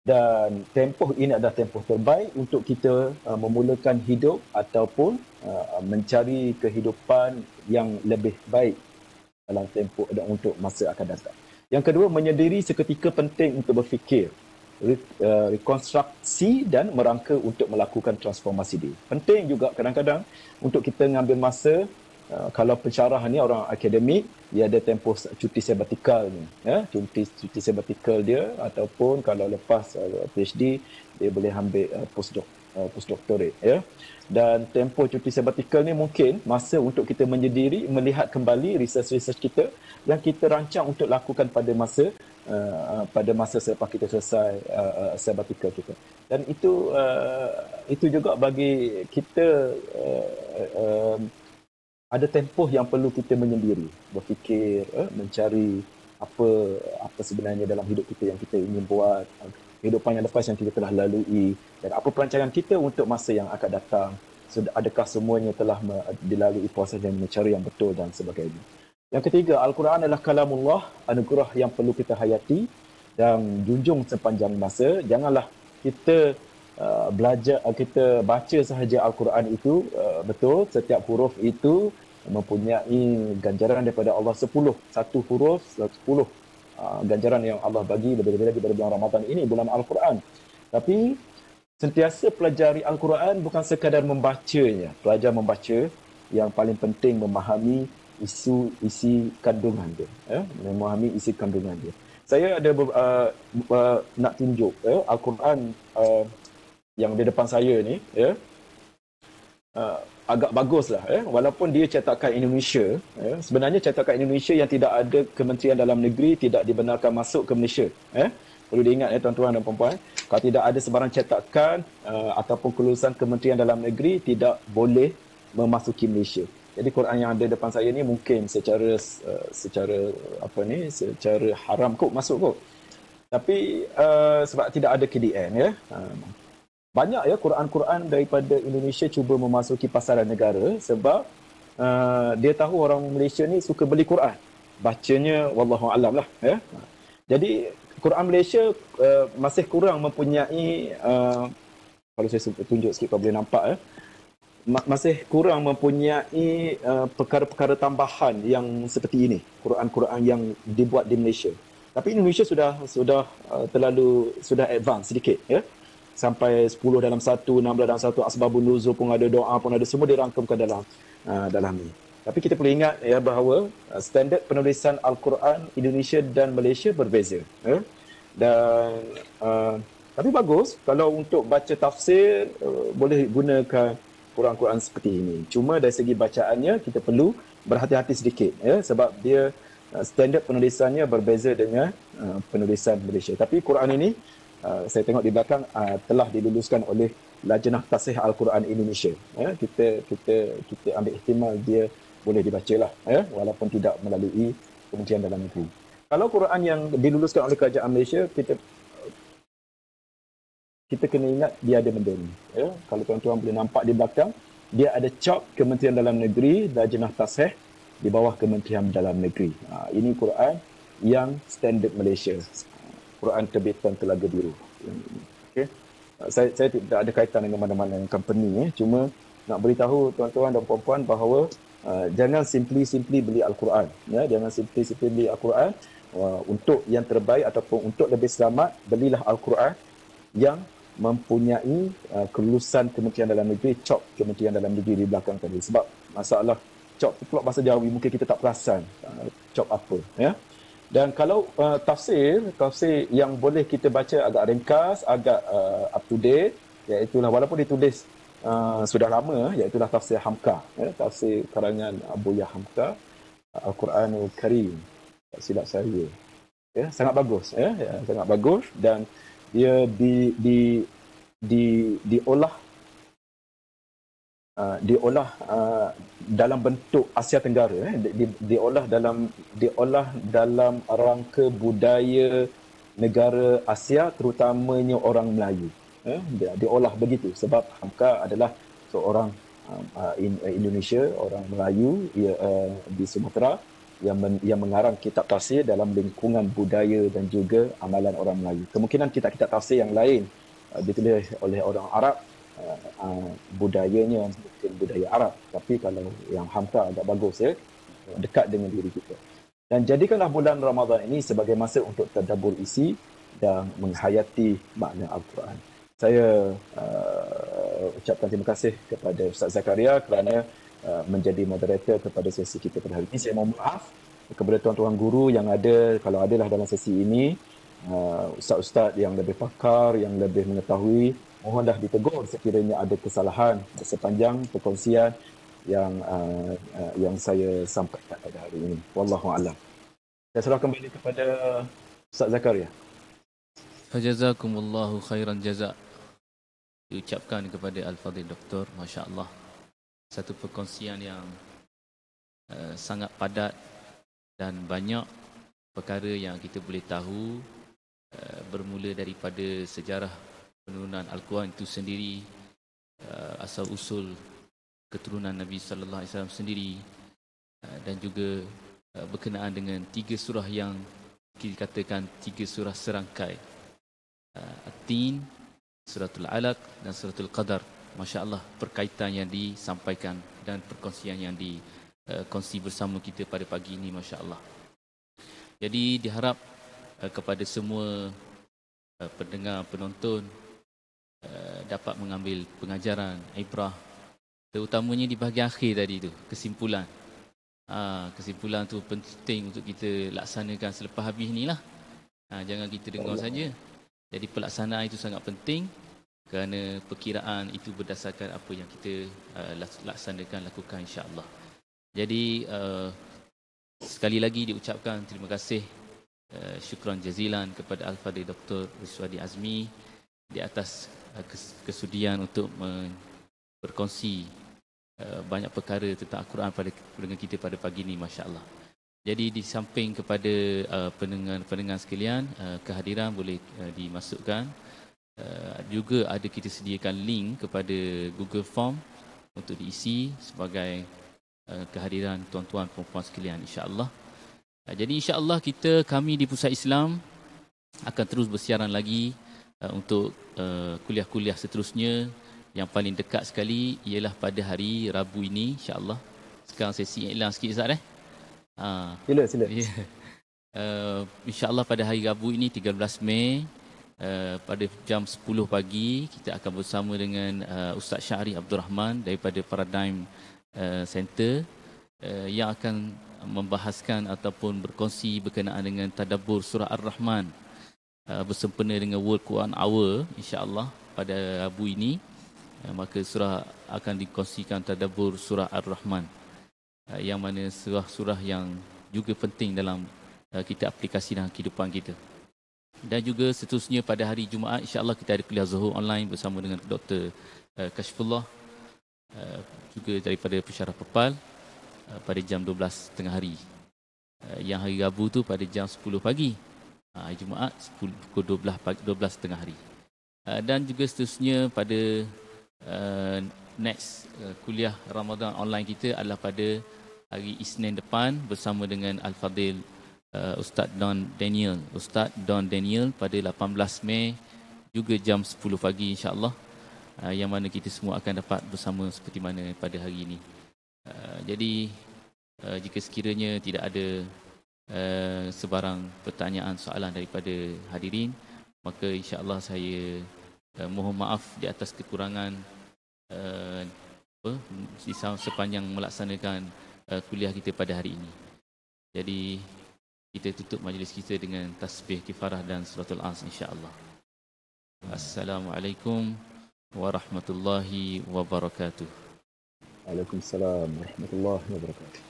Dan tempoh ini adalah tempoh terbaik untuk kita memulakan hidup ataupun mencari kehidupan yang lebih baik dalam tempoh dan untuk masa akan datang. Yang kedua, menyendiri seketika penting untuk berfikir, rekonstruksi dan merangka untuk melakukan transformasi diri. Penting juga kadang-kadang untuk kita mengambil masa. Kalau pensyarah ni orang akademik, dia ada tempoh cuti sabbatical ni, ya, cuti sabbatical dia, ataupun kalau lepas PhD dia boleh ambil postdoctorate, ya. Dan tempoh cuti sabbatical ni mungkin masa untuk kita menyendiri, melihat kembali research kita yang kita rancang untuk lakukan pada masa selepas kita selesai sabbatical kita. Dan itu juga bagi kita ada tempoh yang perlu kita menyendiri, berfikir, mencari apa sebenarnya dalam hidup kita yang kita ingin buat, kehidupan yang lepas yang kita telah lalui, dan apa perancangan kita untuk masa yang akan datang. Adakah semuanya telah dilalui proses dan mencari yang betul dan sebagainya. Yang ketiga, Al-Quran adalah kalamullah, anugerah yang perlu kita hayati dan junjung sepanjang masa. Janganlah kita belajar, kita baca sahaja Al-Quran itu betul, setiap huruf itu mempunyai ganjaran daripada Allah 10. Satu huruf 10 ganjaran yang Allah bagi lebih-lebih lagi pada bulan Ramadan ini, bulan Al-Quran. Tapi sentiasa pelajari Al-Quran bukan sekadar membacanya. Pelajar membaca, yang paling penting memahami isi kandungan dia, memahami isi kandungan dia. Saya ada nak tunjuk Al-Quran yang di depan saya ni, ya. agak bagus lah. Walaupun dia cetakan Indonesia, sebenarnya cetakan Indonesia yang tidak ada Kementerian Dalam Negeri tidak dibenarkan masuk ke Malaysia. Perlu diingat tuan-tuan dan puan-puan, kalau tidak ada sebarang cetakan ataupun kelulusan Kementerian Dalam Negeri tidak boleh memasuki Malaysia. Jadi Quran yang ada depan saya ni mungkin secara haram kot masuk kot. Tapi sebab tidak ada KDN banyak Quran-Quran daripada Indonesia cuba memasuki pasaran negara sebab dia tahu orang Malaysia ni suka beli Quran. Bacanya wallahu alam lah Jadi Quran Malaysia masih kurang mempunyai kalau saya tunjuk sikit kau boleh nampak masih kurang mempunyai perkara-perkara tambahan yang seperti ini, Quran-Quran yang dibuat di Malaysia. Tapi Indonesia sudah advance sedikit sampai 10 dalam 1, 16 dalam 1, asbabun nuzul pun ada, doa pun ada, semua dirangkumkan dalam ni. Tapi kita perlu ingat bahawa standard penulisan Al-Quran Indonesia dan Malaysia berbeza. Dan tapi bagus kalau untuk baca tafsir boleh gunakan Quran-Quran seperti ini. Cuma dari segi bacaannya kita perlu berhati-hati sedikit sebab dia standard penulisannya berbeza dengan penulisan Malaysia. Tapi Quran ini saya tengok di belakang telah diluluskan oleh Lajnah Tasihih Al-Quran Indonesia. Kita ambil ihtimal dia boleh dibacalah walaupun tidak melalui Kementerian Dalam Negeri. Kalau Quran yang diluluskan oleh Kerajaan Malaysia, kita kena ingat dia ada benda ni. Kalau tuan-tuan boleh nampak di belakang, dia ada cap Kementerian Dalam Negeri, Lajnah Tasihih di bawah Kementerian Dalam Negeri. Ini Quran yang standard Malaysia. Quran terbitan Telaga Biru. Okay. Saya tidak ada kaitan dengan mana-mana company. Cuma nak beritahu tuan-tuan dan puan-puan bahawa jangan simply beli Al-Quran. Jangan simply beli Al-Quran. Untuk yang terbaik ataupun untuk lebih selamat, belilah Al-Quran yang mempunyai kelulusan Kementerian Dalam Negeri, cop Kementerian Dalam Negeri di belakang tadi. Sebab masalah cop pula bahasa Jawi mungkin kita tak perasan cop apa. Dan kalau tafsir yang boleh kita baca agak ringkas, agak up to date, iaitulah walaupun ditulis sudah lama, iaitulah tafsir Hamka, tafsir karangan Abuya Hamka, Al-Quranul Karim, tak silap saya. Sangat bagus, sangat bagus, dan dia diolah dalam bentuk Asia Tenggara, diolah dalam rangka budaya negara Asia, terutamanya orang Melayu. Diolah begitu sebab Hamka adalah seorang Indonesia, orang Melayu di Sumatera yang mengarang kitab tafsir dalam lingkungan budaya dan juga amalan orang Melayu. Kemungkinan kitab-kitab tafsir yang lain ditulis oleh orang Arab, budayanya mungkin budaya Arab, tapi kalau yang Hamka agak bagus, dekat dengan diri kita. Dan jadikanlah bulan Ramadan ini sebagai masa untuk tadabbur isi dan menghayati makna Al-Quran. Saya ucapkan terima kasih kepada Ustaz Zakaria kerana menjadi moderator kepada sesi kita pada hari ini. Saya mohon maaf kepada tuan-tuan guru yang ada, kalau adalah dalam sesi ini, ustaz-ustaz yang lebih pakar, yang lebih mengetahui, mohonlah ditegur sekiranya ada kesalahan sepanjang perkongsian yang saya sampaikan pada hari ini. Wallahu a'lam. Saya serah kembali kepada Ustaz Zakaria. Fajazakumullahu khairan jazak. Diucapkan kepada Al-Fadhil Doktor, masya-Allah. Satu perkongsian yang sangat padat dan banyak perkara yang kita boleh tahu, bermula daripada sejarah penurunan Al-Quran itu sendiri, asal usul keturunan Nabi sallallahu alaihi wasallam sendiri, dan juga berkenaan dengan 3 surah yang kita katakan 3 surah serangkai, At-Tin, Suratul Alaq dan Suratul Qadar. Masya Allah, perkaitan yang disampaikan dan perkongsian yang dikongsi bersama kita pada pagi ini, Masya Allah. Jadi diharap kepada semua pendengar, penonton dapat mengambil pengajaran, ibrah, terutamanya di bahagian akhir tadi tu, kesimpulan. Kesimpulan tu penting untuk kita laksanakan selepas habis ni lah. Jangan kita dengar saja. Jadi pelaksanaan itu sangat penting. kerana perkiraan itu berdasarkan apa yang kita lakukan insya-Allah. Jadi sekali lagi diucapkan terima kasih, syukran jazilan kepada Al-Fadhil Dr. Riswadi Azmi di atas kesudian untuk berkongsi banyak perkara tentang Al-Quran dengan kita pada pagi ini, masya-Allah. Jadi di samping kepada pendengar sekalian, kehadiran boleh dimasukkan. Juga ada kita sediakan link kepada Google Form untuk diisi sebagai kehadiran tuan-tuan puan-puan sekalian, insya-Allah. Jadi insya-Allah kami di Pusat Islam akan terus bersiaran lagi untuk kuliah-kuliah seterusnya. Yang paling dekat sekali ialah pada hari Rabu ini, insya-Allah. Sekarang saya iklan sikit Ustaz Sila. Yeah. InsyaAllah pada hari Rabu ini 13 Mei pada jam 10 pagi kita akan bersama dengan Ustaz Syahri Abdul Rahman daripada Paradigm Center yang akan membahaskan ataupun berkongsi berkenaan dengan tadabbur surah Ar-Rahman bersempena dengan World Quran Hour, insya-Allah pada Rabu ini. Maka surah akan dikongsikan tadabbur surah Ar-Rahman, yang mana surah-surah yang juga penting dalam kita aplikasi dalam kehidupan kita. Dan juga seterusnya pada hari Jumaat, insya-Allah kita ada kuliah Zuhur online bersama dengan Dr. Kashfullah, juga daripada Pensyarah Pepal pada jam 12 tengah hari. Yang hari Rabu tu pada jam 10 pagi. Hari Jumaat pukul 12 tengah hari. Dan juga seterusnya pada next kuliah Ramadan online kita adalah pada hari Isnin depan bersama dengan Al-Fadhil Ustaz Don Daniel pada 18 Mei juga jam 10 pagi, insya-Allah, yang mana kita semua akan dapat bersama seperti mana pada hari ini. Jadi jika sekiranya tidak ada sebarang pertanyaan soalan daripada hadirin, maka insya-Allah saya mohon maaf di atas kekurangan sepanjang melaksanakan kuliah kita pada hari ini. Jadi kita tutup majlis kita dengan tasbih kifarah dan suratul As, insya-Allah. Assalamualaikum warahmatullahi wabarakatuh. Waalaikumsalam warahmatullahi wabarakatuh.